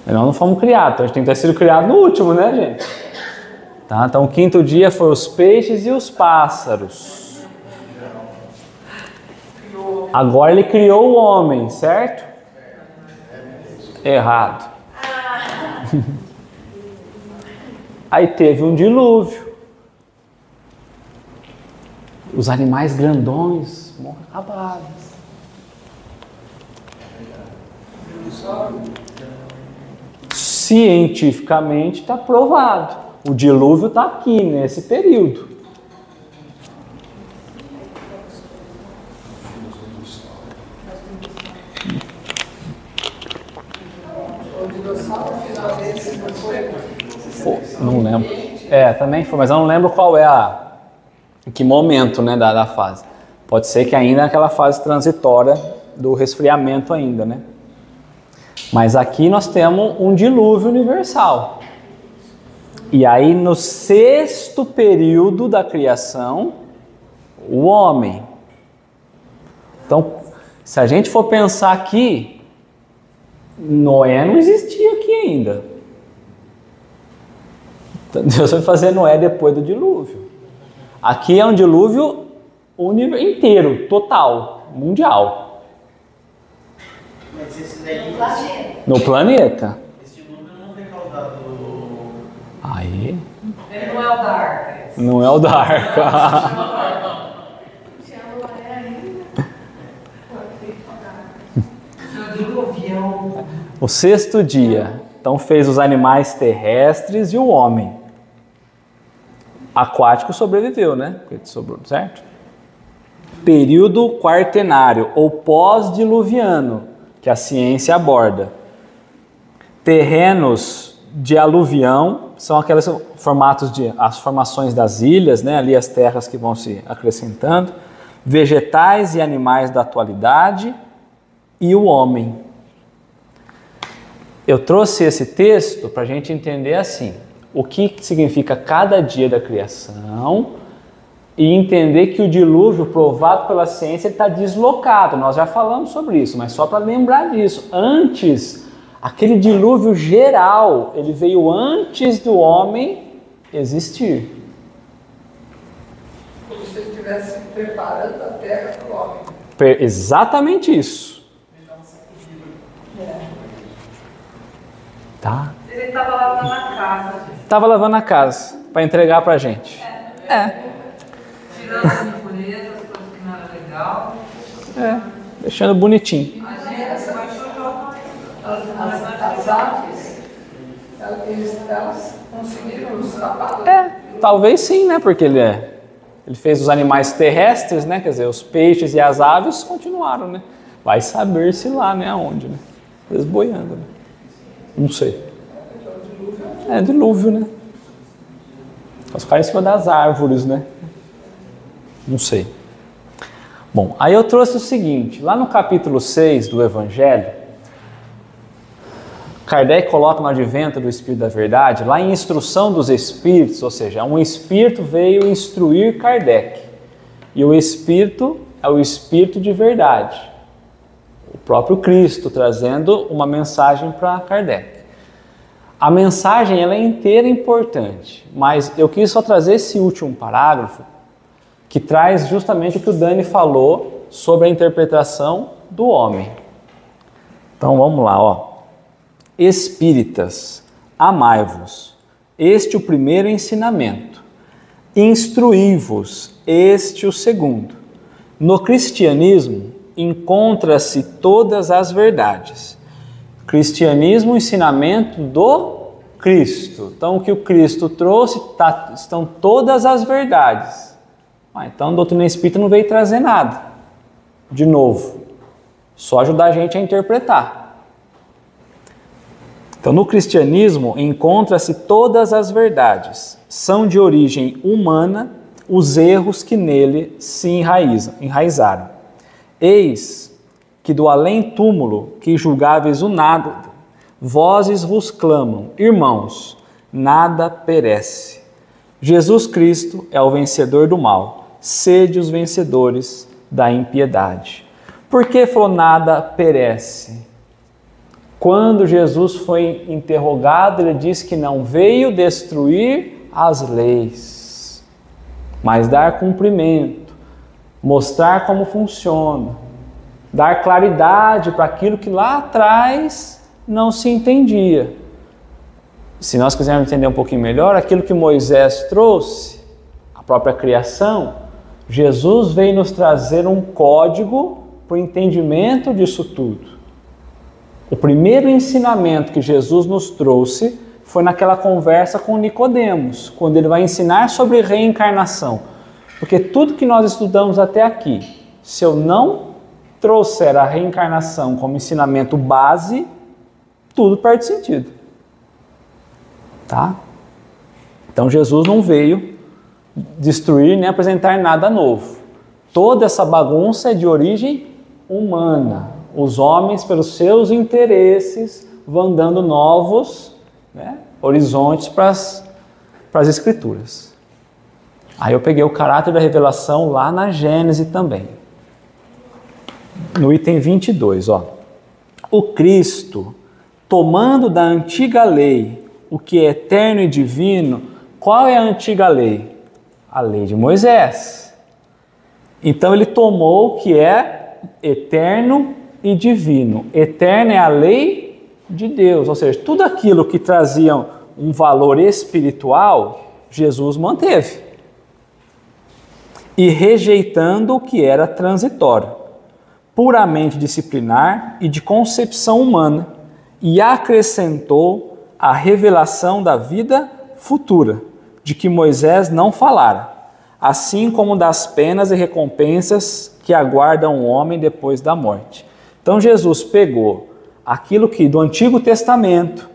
Nós não fomos criados, então a gente tem que ter sido criado no último, né, gente? Tá? Então o quinto dia foi os peixes e os pássaros. Agora ele criou o homem, certo? Errado. Aí teve um dilúvio. Os animais grandões morreram acabados. Cientificamente está provado. O dilúvio está aqui, nesse período. Não lembro. Também foi, mas eu não lembro qual é em que momento, né, da fase. Pode ser que ainda é aquela fase transitória do resfriamento ainda, né? Mas aqui nós temos um dilúvio universal. E aí no sexto período da criação, o homem. Então, se a gente for pensar aqui, Noé não existia aqui ainda. Então, Deus vai fazer Noé depois do dilúvio. Aqui é um dilúvio inteiro, total, mundial. Mas esse daí... No planeta. Esse dilúvio não foi causado... Aí... Ele não é o da arca. Não é o da arca. O sexto dia. Então fez os animais terrestres e o homem. Aquático sobreviveu, né? Sobrou, certo? Período quaternário ou pós-diluviano, que a ciência aborda. Terrenos de aluvião são aqueles formatos as formações das ilhas, né? Ali as terras que vão se acrescentando. Vegetais e animais da atualidade e o homem. Eu trouxe esse texto para a gente entender assim, o que significa cada dia da criação e entender que o dilúvio provado pela ciência está deslocado. Nós já falamos sobre isso, mas só para lembrar disso. Antes, aquele dilúvio geral, ele veio antes do homem existir. Como se ele estivesse preparando a terra para o homem. Exatamente isso. Tá? Ele estava lavando a casa. Estava lavando a casa para entregar para a gente. Tirando as impurezas, coisas que não era legal. deixando bonitinho. As aves, elas conseguiram escapar. Talvez sim, né? Porque ele fez os animais terrestres, né? Quer dizer, os peixes e as aves continuaram, né? Vai saber se lá, né? Aonde, né? Eles boiando, né? Não sei. É dilúvio, né? Eles ficaram em cima das árvores, né? Não sei. Bom, aí eu trouxe o seguinte, lá no capítulo 6 do Evangelho, Kardec coloca no advento do Espírito da Verdade, lá em Instrução dos Espíritos, ou seja, um Espírito veio instruir Kardec. E o Espírito é o Espírito de verdade. O próprio Cristo trazendo uma mensagem para Kardec. A mensagem ela é inteira importante, mas eu quis só trazer esse último parágrafo que traz justamente o que o Dani falou sobre a interpretação do homem. Então vamos lá, ó. Espíritas, amai-vos, este o primeiro ensinamento. Instruí-vos, este o segundo. No cristianismo encontra-se todas as verdades. Cristianismo, ensinamento do Cristo. Então, o que o Cristo trouxe, estão todas as verdades. Então, a doutrina espírita não veio trazer nada de novo. Só ajudar a gente a interpretar. Então, no cristianismo, encontra-se todas as verdades. São de origem humana os erros que nele se enraizaram. Eis que do além-túmulo, que julgáveis o nada, vozes vos clamam, irmãos, nada perece. Jesus Cristo é o vencedor do mal, sede os vencedores da impiedade. Por que falou nada perece? Quando Jesus foi interrogado, ele disse que não veio destruir as leis, mas dar cumprimento, mostrar como funciona, dar claridade para aquilo que lá atrás não se entendia. Se nós quisermos entender um pouquinho melhor, aquilo que Moisés trouxe, a própria criação, Jesus veio nos trazer um código para o entendimento disso tudo. O primeiro ensinamento que Jesus nos trouxe foi naquela conversa com Nicodemos, quando ele vai ensinar sobre reencarnação. Porque tudo que nós estudamos até aqui, se eu não trouxer a reencarnação como ensinamento base, tudo perde sentido. Tá? Então Jesus não veio destruir nem apresentar nada novo. Toda essa bagunça é de origem humana. Os homens, pelos seus interesses, vão dando novos, né, horizontes para as Escrituras. Aí eu peguei o caráter da revelação lá na Gênesis também. No item 22, ó. O Cristo, tomando da antiga lei o que é eterno e divino, qual é a antiga lei? A lei de Moisés. Então ele tomou o que é eterno e divino. Eterno é a lei de Deus, ou seja, tudo aquilo que trazia um valor espiritual, Jesus manteve. E rejeitando o que era transitório, puramente disciplinar e de concepção humana, e acrescentou a revelação da vida futura, de que Moisés não falara, assim como das penas e recompensas que aguardam o homem depois da morte. Então Jesus pegou aquilo que do Antigo Testamento,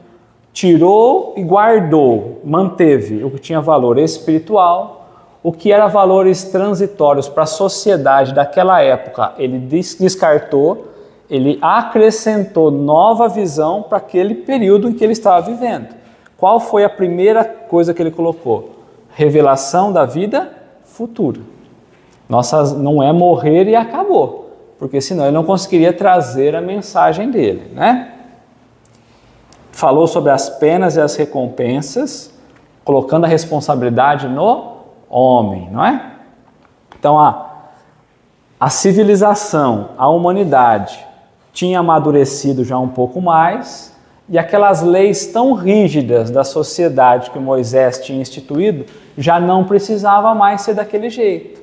tirou e guardou, manteve o que tinha valor espiritual, o que era valores transitórios para a sociedade daquela época, ele descartou, ele acrescentou nova visão para aquele período em que ele estava vivendo. Qual foi a primeira coisa que ele colocou? Revelação da vida futura. Nossa, não é morrer e acabou, porque senão ele não conseguiria trazer a mensagem dele, né? Falou sobre as penas e as recompensas, colocando a responsabilidade no homem, não é? Então a civilização, a humanidade tinha amadurecido já um pouco mais e aquelas leis tão rígidas da sociedade que Moisés tinha instituído já não precisava mais ser daquele jeito.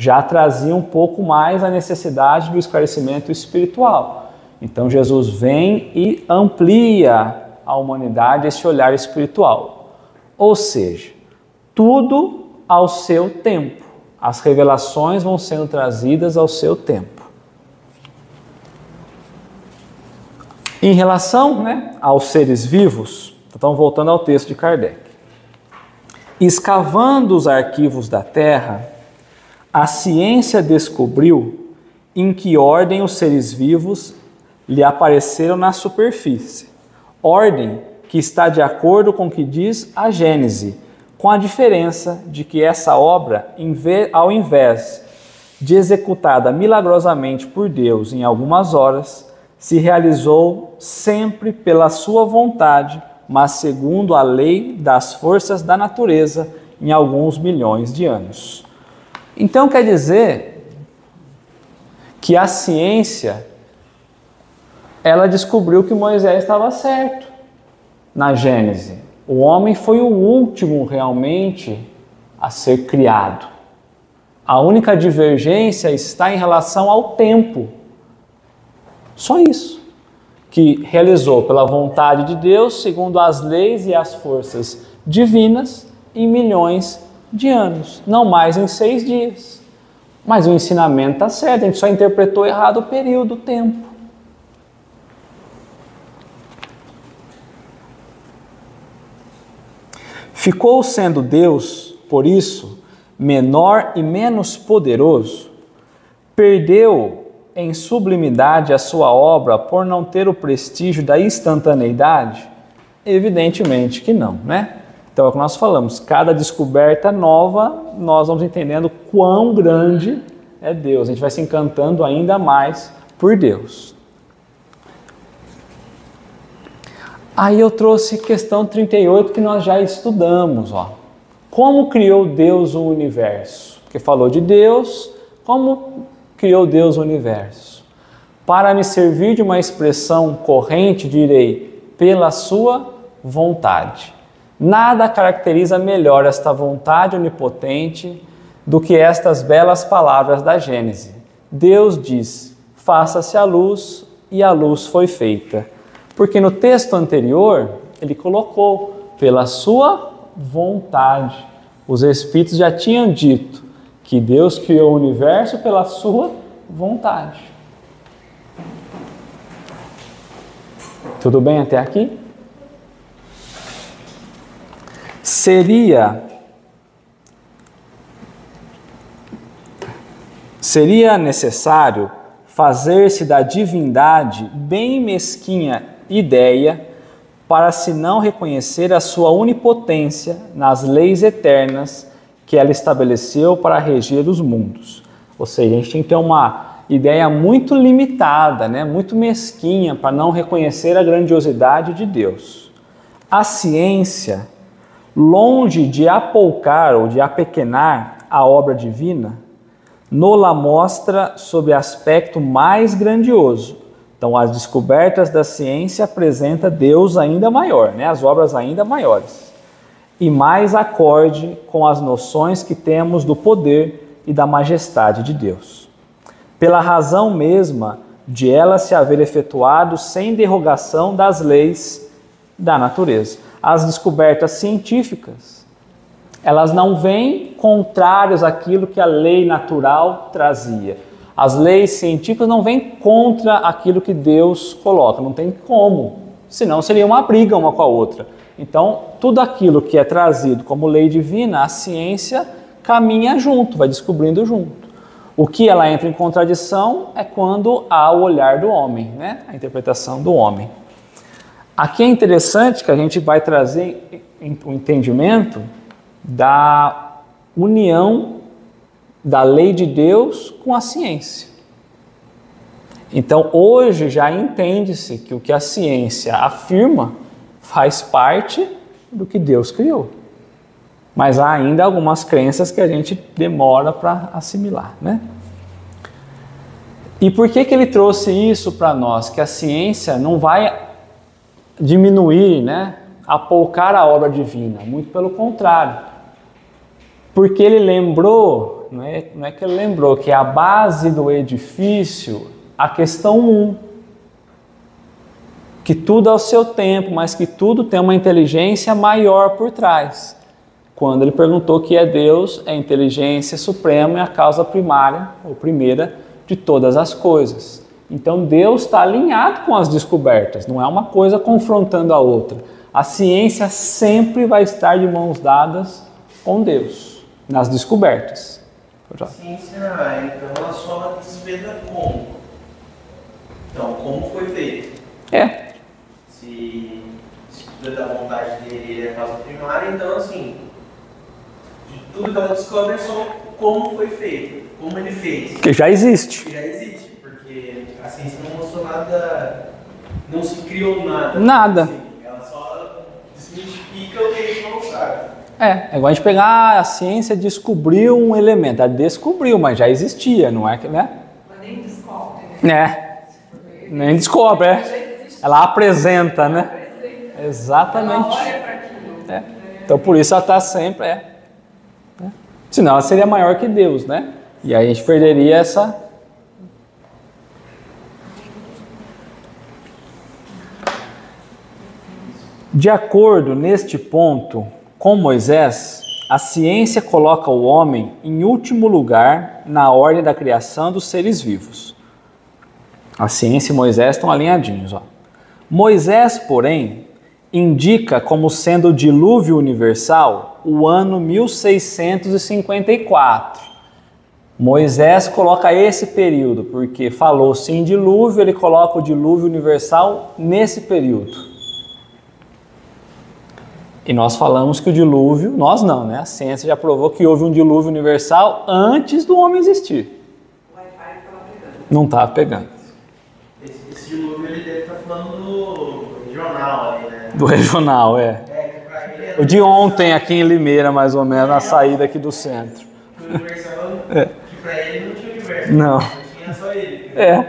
já trazia um pouco mais a necessidade do esclarecimento espiritual. Então Jesus vem e amplia à humanidade esse olhar espiritual. Ou seja, tudo ao seu tempo. As revelações vão sendo trazidas ao seu tempo. Em relação, aos seres vivos, então voltando ao texto de Kardec. Escavando os arquivos da Terra, a ciência descobriu em que ordem os seres vivos lhe apareceram na superfície. Ordem que está de acordo com o que diz a Gênese, com a diferença de que essa obra, ao invés de executada milagrosamente por Deus em algumas horas, se realizou sempre pela sua vontade, mas segundo a lei das forças da natureza, em alguns milhões de anos. Então quer dizer que a ciência, ela descobriu que Moisés estava certo na Gênese. O homem foi o último realmente a ser criado. A única divergência está em relação ao tempo. Só isso. Que realizou pela vontade de Deus, segundo as leis e as forças divinas, em milhões de anos. Não mais em 6 dias. Mas o ensinamento está certo, a gente só interpretou errado o período, o tempo. Ficou sendo Deus, por isso, menor e menos poderoso? Perdeu em sublimidade a sua obra por não ter o prestígio da instantaneidade? Evidentemente que não, Então é o que nós falamos, cada descoberta nova, nós vamos entendendo quão grande é Deus. A gente vai se encantando ainda mais por Deus. Aí eu trouxe questão 38 que nós já estudamos. Como criou Deus o universo? Porque falou de Deus, como criou Deus o universo? Para me servir de uma expressão corrente, direi, pela sua vontade. Nada caracteriza melhor esta vontade onipotente do que estas belas palavras da Gênese. Deus diz, faça-se a luz, e a luz foi feita. Porque no texto anterior, ele colocou, pela sua vontade. Os Espíritos já tinham dito que Deus criou o universo pela sua vontade. Tudo bem até aqui? Seria necessário fazer-se da divindade bem mesquinha ideia para se não reconhecer a sua onipotência nas leis eternas que ela estabeleceu para reger os mundos. Ou seja, a gente tem que ter uma ideia muito limitada, muito mesquinha, para não reconhecer a grandiosidade de Deus. A ciência, longe de apoucar ou de apequenar a obra divina, nos-la mostra sob aspecto mais grandioso. Então, as descobertas da ciência apresentam Deus ainda maior, as obras ainda maiores, e mais acorde com as noções que temos do poder e da majestade de Deus. Pela razão mesma de ela se haver efetuado sem derrogação das leis da natureza. As descobertas científicas, elas não vêm contrárias àquilo que a lei natural trazia. As leis científicas não vêm contra aquilo que Deus coloca, não tem como, senão seria uma briga uma com a outra. Então, tudo aquilo que é trazido como lei divina, a ciência caminha junto, vai descobrindo junto. O que ela entra em contradição é quando há o olhar do homem, a interpretação do homem. Aqui é interessante que a gente vai trazer o entendimento da união da lei de Deus com a ciência. Então, hoje já entende-se que o que a ciência afirma faz parte do que Deus criou. Mas há ainda algumas crenças que a gente demora para assimilar, E por que ele trouxe isso para nós? Que a ciência não vai diminuir, apoucar a obra divina. Muito pelo contrário. Porque ele lembrou não é que ele lembrou, que é a base do edifício, a questão 1. Que tudo ao seu tempo, mas que tudo tem uma inteligência maior por trás. Quando ele perguntou que é Deus, é a inteligência suprema e a causa primária, ou primeira, de todas as coisas. Então Deus está alinhado com as descobertas, não é uma coisa confrontando a outra. A ciência sempre vai estar de mãos dadas com Deus, nas descobertas. A ciência, então, ela só desvenda como. Então, como foi feito? Se tudo é da vontade dele, ele é a causa primária, então, assim, de tudo que ela descobre é só como foi feito, como ele fez. Que já existe. Que já existe, porque a ciência não mostrou nada, não se criou nada. Nada. Assim, ela só desmitifica o que a gente não sabe. É igual a gente pegar, a ciência descobriu um elemento. Ela descobriu, mas já existia, não é que, né? Mas nem descobre, né? Nem descobre, Ela apresenta, né? Exatamente. Ela olha para aquilo. Então por isso ela está sempre, Senão ela seria maior que Deus, né? E aí a gente perderia essa... De acordo neste ponto, com Moisés, a ciência coloca o homem em último lugar na ordem da criação dos seres vivos. A ciência e Moisés estão alinhadinhos. Moisés, porém, indica como sendo o dilúvio universal o ano 1654. Moisés coloca esse período, porque falou-se em dilúvio, ele coloca o dilúvio universal nesse período. E nós falamos que o dilúvio, nós não, né? A ciência já provou que houve um dilúvio universal antes do homem existir. O Wi-Fi estava pegando. Não estava pegando. Esse dilúvio ele deve estar falando do regional ali, né? Do regional, Que pra ele era O de ontem aqui em Limeira, mais ou menos, na saída aqui do centro. o universal, que pra ele não tinha universo. Não. Tinha só ele. Então,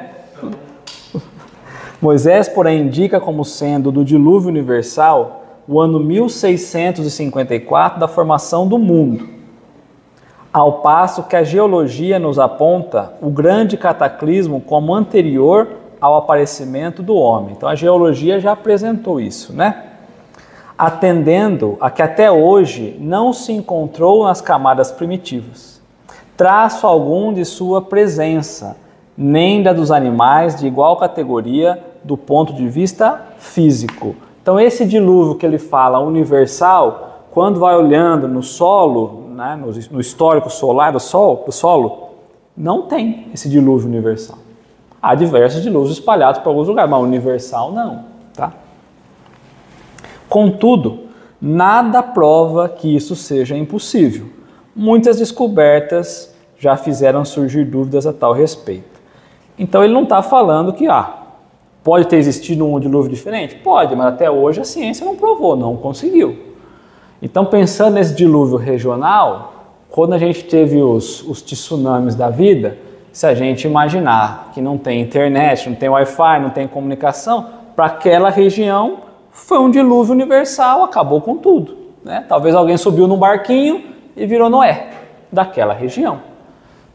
Moisés, porém, indica como sendo do dilúvio universal o ano 1654 da formação do mundo, ao passo que a geologia nos aponta o grande cataclismo como anterior ao aparecimento do homem. Então a geologia já apresentou isso, né? Atendendo a que até hoje não se encontrou nas camadas primitivas traço algum de sua presença, nem da dos animais de igual categoria do ponto de vista físico. Então esse dilúvio que ele fala universal, quando vai olhando no solo, né, no histórico solar do solo, não tem esse dilúvio universal. Há diversos dilúvios espalhados por alguns lugares, mas universal não. Tá? Contudo, nada prova que isso seja impossível. Muitas descobertas já fizeram surgir dúvidas a tal respeito. Então ele não está falando que pode ter existido um dilúvio diferente? Pode, mas até hoje a ciência não provou, não conseguiu. Então pensando nesse dilúvio regional, quando a gente teve os tsunamis da vida, se a gente imaginar que não tem internet, não tem Wi-Fi, não tem comunicação, para aquela região foi um dilúvio universal, acabou com tudo. Né? Talvez alguém subiu num barquinho e virou Noé, daquela região.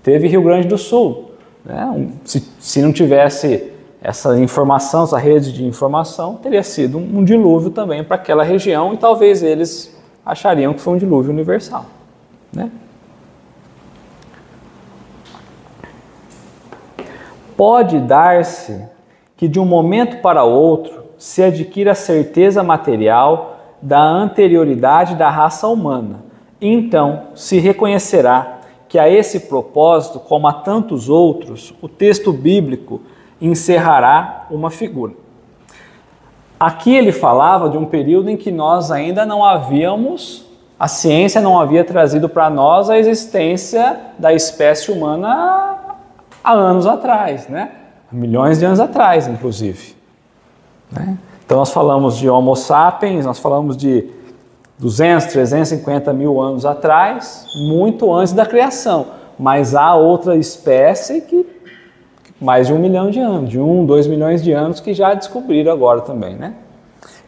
Teve Rio Grande do Sul. Né? Se não tivesse essa informação, essa rede de informação, teria sido um dilúvio também para aquela região e talvez eles achariam que foi um dilúvio universal. Né? Pode dar-se que de um momento para outro se adquira a certeza material da anterioridade da raça humana. E então se reconhecerá que a esse propósito, como a tantos outros, o texto bíblico encerrará uma figura. Aqui ele falava de um período em que nós ainda não havíamos, a ciência não havia trazido para nós a existência da espécie humana há anos atrás, né? Milhões de anos atrás, inclusive. Né? Então nós falamos de Homo sapiens, nós falamos de 200, 350 mil anos atrás, muito antes da criação. Mas há outra espécie que mais de 1 milhão de anos, de 2 milhões de anos que já descobriram agora também, né?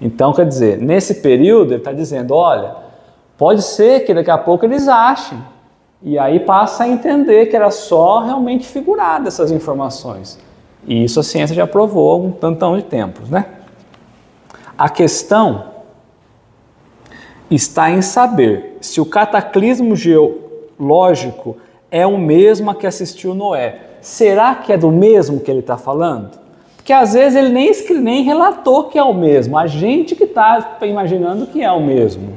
Então, quer dizer, nesse período ele está dizendo, olha, pode ser que daqui a pouco eles achem E aí passa a entender que era só realmente figurada essas informações. E isso a ciência já provou há um tantão de tempos, né? A questão está em saber se o cataclismo geológico é o mesmo a que assistiu Noé. Será que é do mesmo que ele está falando? Porque às vezes ele nem relatou que é o mesmo, a gente que está imaginando que é o mesmo.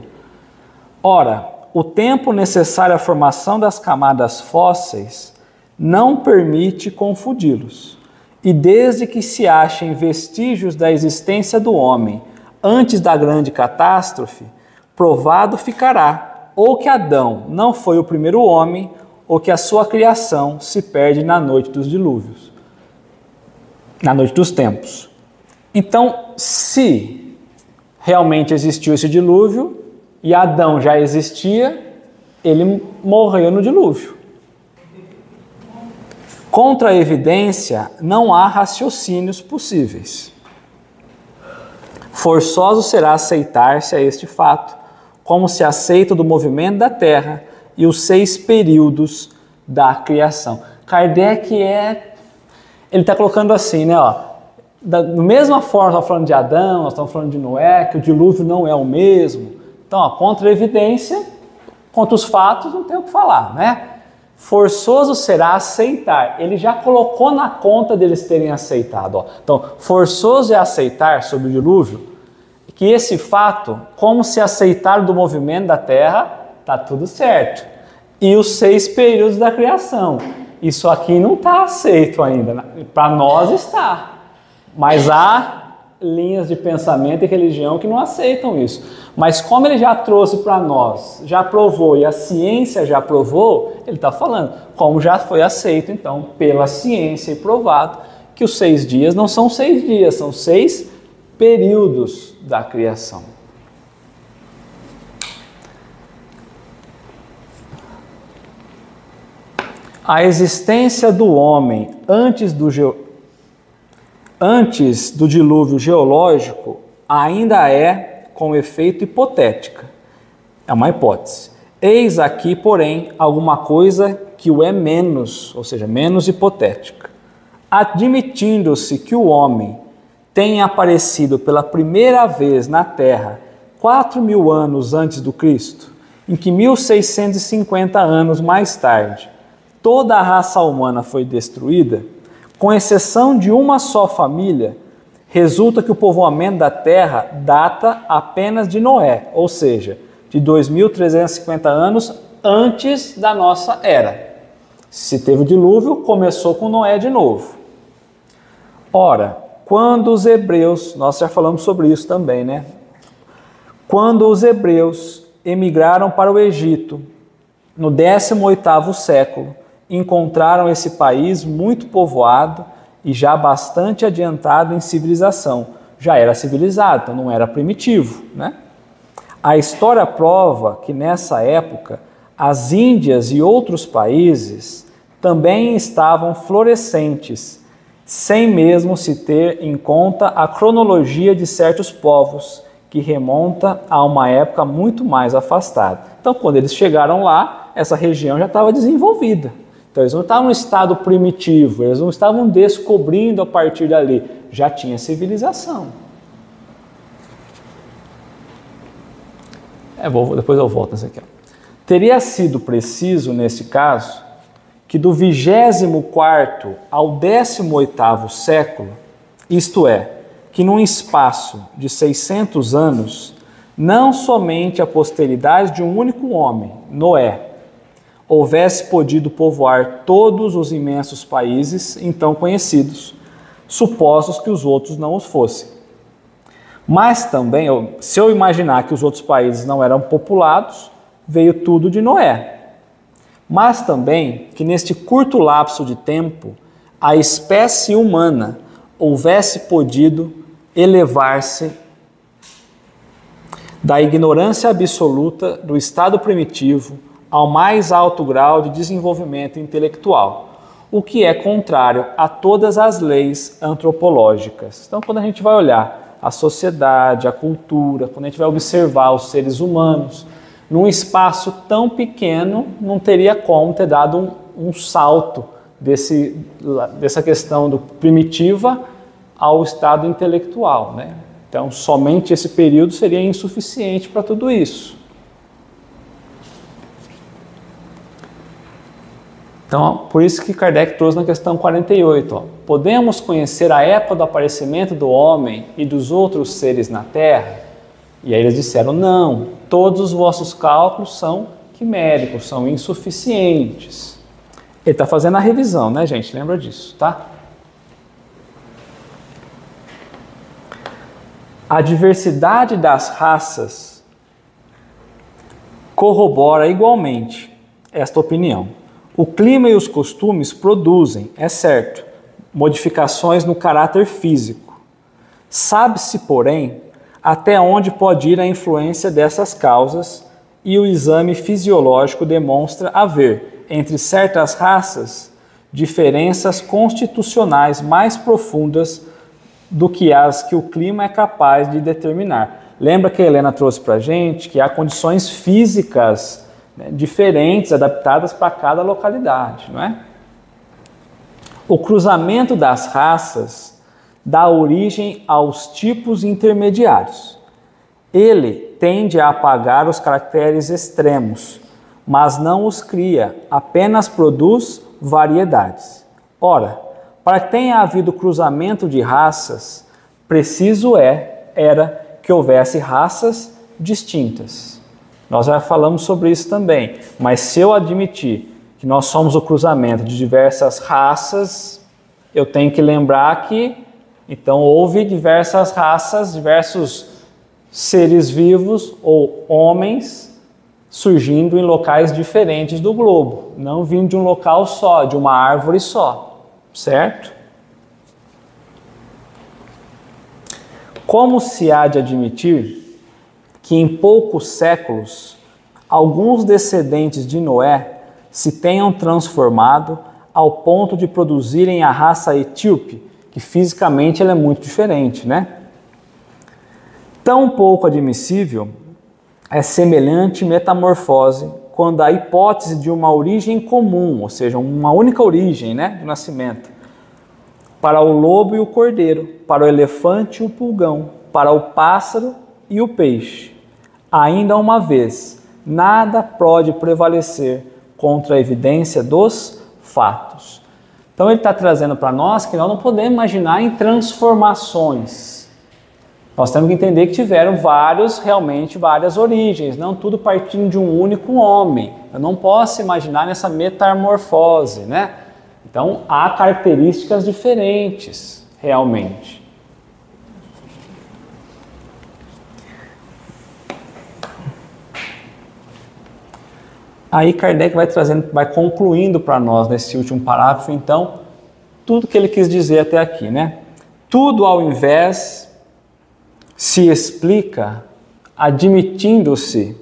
Ora, o tempo necessário à formação das camadas fósseis não permite confundi-los. E desde que se achem vestígios da existência do homem antes da grande catástrofe, provado ficará ou que Adão não foi o primeiro homem, ou que a sua criação se perde na noite dos dilúvios, na noite dos tempos. Então, se realmente existiu esse dilúvio, e Adão já existia, ele morreu no dilúvio. Contra a evidência, não há raciocínios possíveis. Forçoso será aceitar-se a este fato, como se aceita do movimento da Terra e os 6 períodos da criação. Kardec ele está colocando assim, né? Da mesma forma, nós estamos falando de Adão, nós estamos falando de Noé, que o dilúvio não é o mesmo. Então, contra a evidência, contra os fatos, não tem o que falar, né? Forçoso será aceitar. Ele já colocou na conta deles terem aceitado. Então, forçoso é aceitar sobre o dilúvio que esse fato, como se aceitar do movimento da Terra, está tudo certo. E os 6 períodos da criação. Isso aqui não está aceito ainda. Para nós está. Mas há linhas de pensamento e religião que não aceitam isso. Mas como ele já trouxe para nós, já provou e a ciência já provou, ele está falando, como já foi aceito então pela ciência e provado, que os 6 dias não são 6 dias, são 6 períodos da criação. A existência do homem antes do dilúvio geológico ainda é, com efeito, hipotética. É uma hipótese. Eis aqui, porém, alguma coisa que o é menos, ou seja, menos hipotética. Admitindo-se que o homem tenha aparecido pela primeira vez na Terra 4.000 anos antes do Cristo, em que 1.650 anos mais tarde toda a raça humana foi destruída, com exceção de uma só família, resulta que o povoamento da Terra data apenas de Noé, ou seja, de 2.350 anos antes da nossa era. Se teve o dilúvio, começou com Noé de novo. Ora, quando os hebreus, nós já falamos sobre isso também, né? Quando os hebreus emigraram para o Egito, no 18º século, encontraram esse país muito povoado e já bastante adiantado em civilização. Já era civilizado, então não era primitivo, né? A história prova que nessa época as Índias e outros países também estavam florescentes, sem mesmo se ter em conta a cronologia de certos povos, que remonta a uma época muito mais afastada. Então, quando eles chegaram lá, essa região já estava desenvolvida. Então, eles não estavam no estado primitivo, eles não estavam descobrindo a partir dali, já tinha civilização. Depois eu volto nessa aqui. Teria sido preciso, nesse caso, que do 24º ao 18º século, isto é, que num espaço de 600 anos, não somente a posteridade de um único homem, Noé, houvesse podido povoar todos os imensos países então conhecidos, supostos que os outros não os fossem. Mas também, se eu imaginar que os outros países não eram populados, veio tudo de Noé. Mas também que neste curto lapso de tempo, a espécie humana houvesse podido elevar-se da ignorância absoluta do estado primitivo ao mais alto grau de desenvolvimento intelectual, o que é contrário a todas as leis antropológicas. Então, quando a gente vai olhar a sociedade, a cultura, quando a gente vai observar os seres humanos, num espaço tão pequeno, não teria como ter dado um salto dessa questão do primitiva ao estado intelectual, né? Então, somente esse período seria insuficiente para tudo isso. Então, por isso que Kardec trouxe na questão 48, ó, podemos conhecer a época do aparecimento do homem e dos outros seres na Terra? E aí eles disseram, não, todos os vossos cálculos são quiméricos, são insuficientes. Ele está fazendo a revisão, né, gente? Lembra disso, tá? A diversidade das raças corrobora igualmente esta opinião. O clima e os costumes produzem, é certo, modificações no caráter físico. Sabe-se, porém, até onde pode ir a influência dessas causas, e o exame fisiológico demonstra haver, entre certas raças, diferenças constitucionais mais profundas do que as que o clima é capaz de determinar. Lembra que a Helena trouxe para a gente que há condições físicas, né, diferentes, adaptadas para cada localidade, não é? O cruzamento das raças dá origem aos tipos intermediários. Ele tende a apagar os caracteres extremos, mas não os cria, apenas produz variedades. Ora, para que tenha havido cruzamento de raças, preciso era que houvesse raças distintas. Nós já falamos sobre isso também, mas se eu admitir que nós somos o cruzamento de diversas raças, eu tenho que lembrar que, então, houve diversas raças, diversos seres vivos ou homens surgindo em locais diferentes do globo, não vindo de um local só, de uma árvore só. Certo? Como se há de admitir que em poucos séculos alguns descendentes de Noé se tenham transformado ao ponto de produzirem a raça etíope, que fisicamente ela é muito diferente, né? Tão pouco admissível é semelhante metamorfose quando a hipótese de uma origem comum, ou seja, uma única origem, né, do nascimento, para o lobo e o cordeiro, para o elefante e o pulgão, para o pássaro e o peixe. Ainda uma vez, nada pode prevalecer contra a evidência dos fatos. Então ele está trazendo para nós que nós não podemos imaginar em transformações. Nós temos que entender que tiveram realmente várias origens, não tudo partindo de um único homem. Eu não posso imaginar nessa metamorfose, né? Então, há características diferentes, realmente. Aí Kardec vai concluindo para nós nesse último parágrafo, então, tudo que ele quis dizer até aqui, né? Tudo ao invés se explica admitindo-se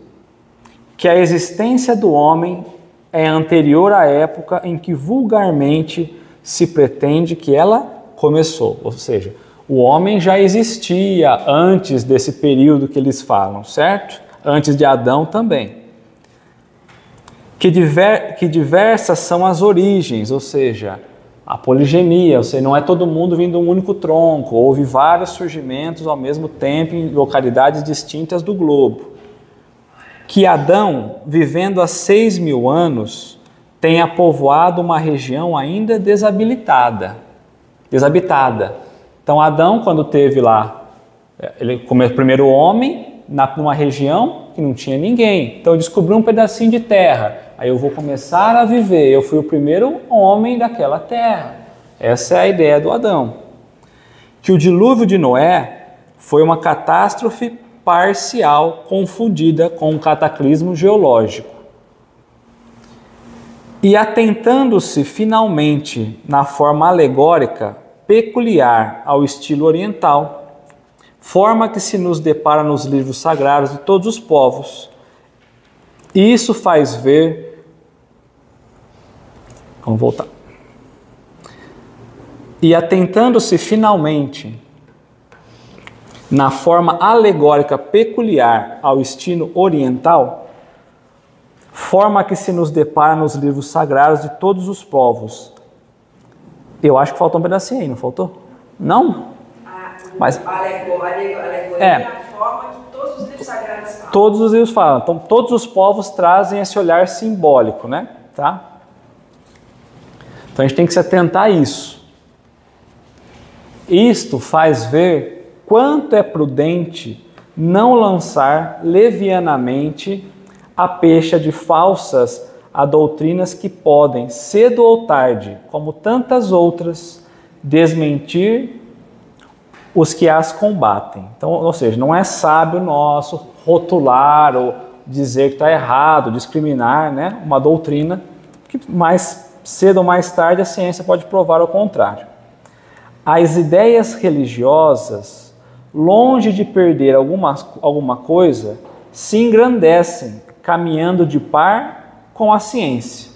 que a existência do homem é anterior à época em que vulgarmente se pretende que ela começou. Ou seja, o homem já existia antes desse período que eles falam, certo? Antes de Adão também. Que diversas são as origens, ou seja, a poligenia, ou seja, não é todo mundo vindo de um único tronco, houve vários surgimentos ao mesmo tempo em localidades distintas do globo. Que Adão, vivendo há 6.000 anos, tenha povoado uma região ainda desabitada. Então Adão, quando teve lá, ele como o primeiro homem, numa região que não tinha ninguém. Então eu descobri um pedacinho de terra, aí eu vou começar a viver, eu fui o primeiro homem daquela terra. Essa é a ideia do Adão. Que o dilúvio de Noé foi uma catástrofe parcial confundida com um cataclismo geológico. E atentando-se finalmente na forma alegórica peculiar ao estilo oriental, forma que se nos depara nos livros sagrados de todos os povos. E isso faz ver... Vamos voltar. E atentando-se finalmente na forma alegórica peculiar ao estilo oriental, forma que se nos depara nos livros sagrados de todos os povos. Eu acho que faltou um pedacinho aí, não faltou? Não? Mas Alegoria é a forma que todos os livros sagrados falam. Todos os livros falam. Então, todos os povos trazem esse olhar simbólico, né? Tá? Então, a gente tem que se atentar a isso. Isto faz ver quanto é prudente não lançar levianamente a peixe de falsas a doutrinas que podem, cedo ou tarde, como tantas outras, desmentir os que as combatem. Então, ou seja, não é sábio nosso rotular ou dizer que está errado, discriminar, né, uma doutrina que mais cedo ou mais tarde a ciência pode provar o contrário. As ideias religiosas, longe de perder alguma coisa, se engrandecem, caminhando de par com a ciência.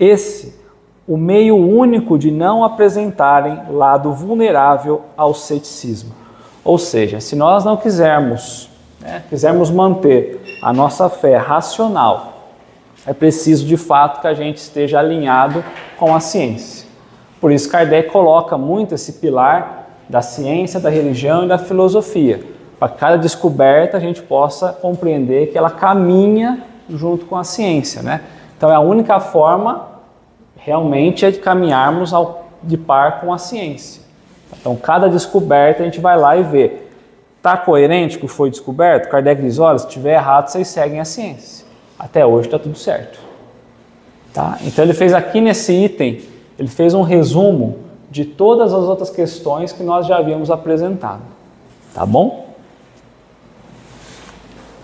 Esse, o meio único de não apresentarem lado vulnerável ao ceticismo. Ou seja, se nós não quisermos manter a nossa fé racional, é preciso de fato que a gente esteja alinhado com a ciência. Por isso Kardec coloca muito esse pilar da ciência, da religião e da filosofia, para que cada descoberta a gente possa compreender que ela caminha junto com a ciência, né? Então a única forma realmente é de caminharmos de par com a ciência. Então cada descoberta a gente vai lá e vê. Está coerente com o que foi descoberto? Kardec diz, olha, se estiver errado, vocês seguem a ciência. Até hoje está tudo certo. Tá? Então ele fez aqui nesse item, ele fez um resumo de todas as outras questões que nós já havíamos apresentado. Tá bom?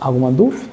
Alguma dúvida?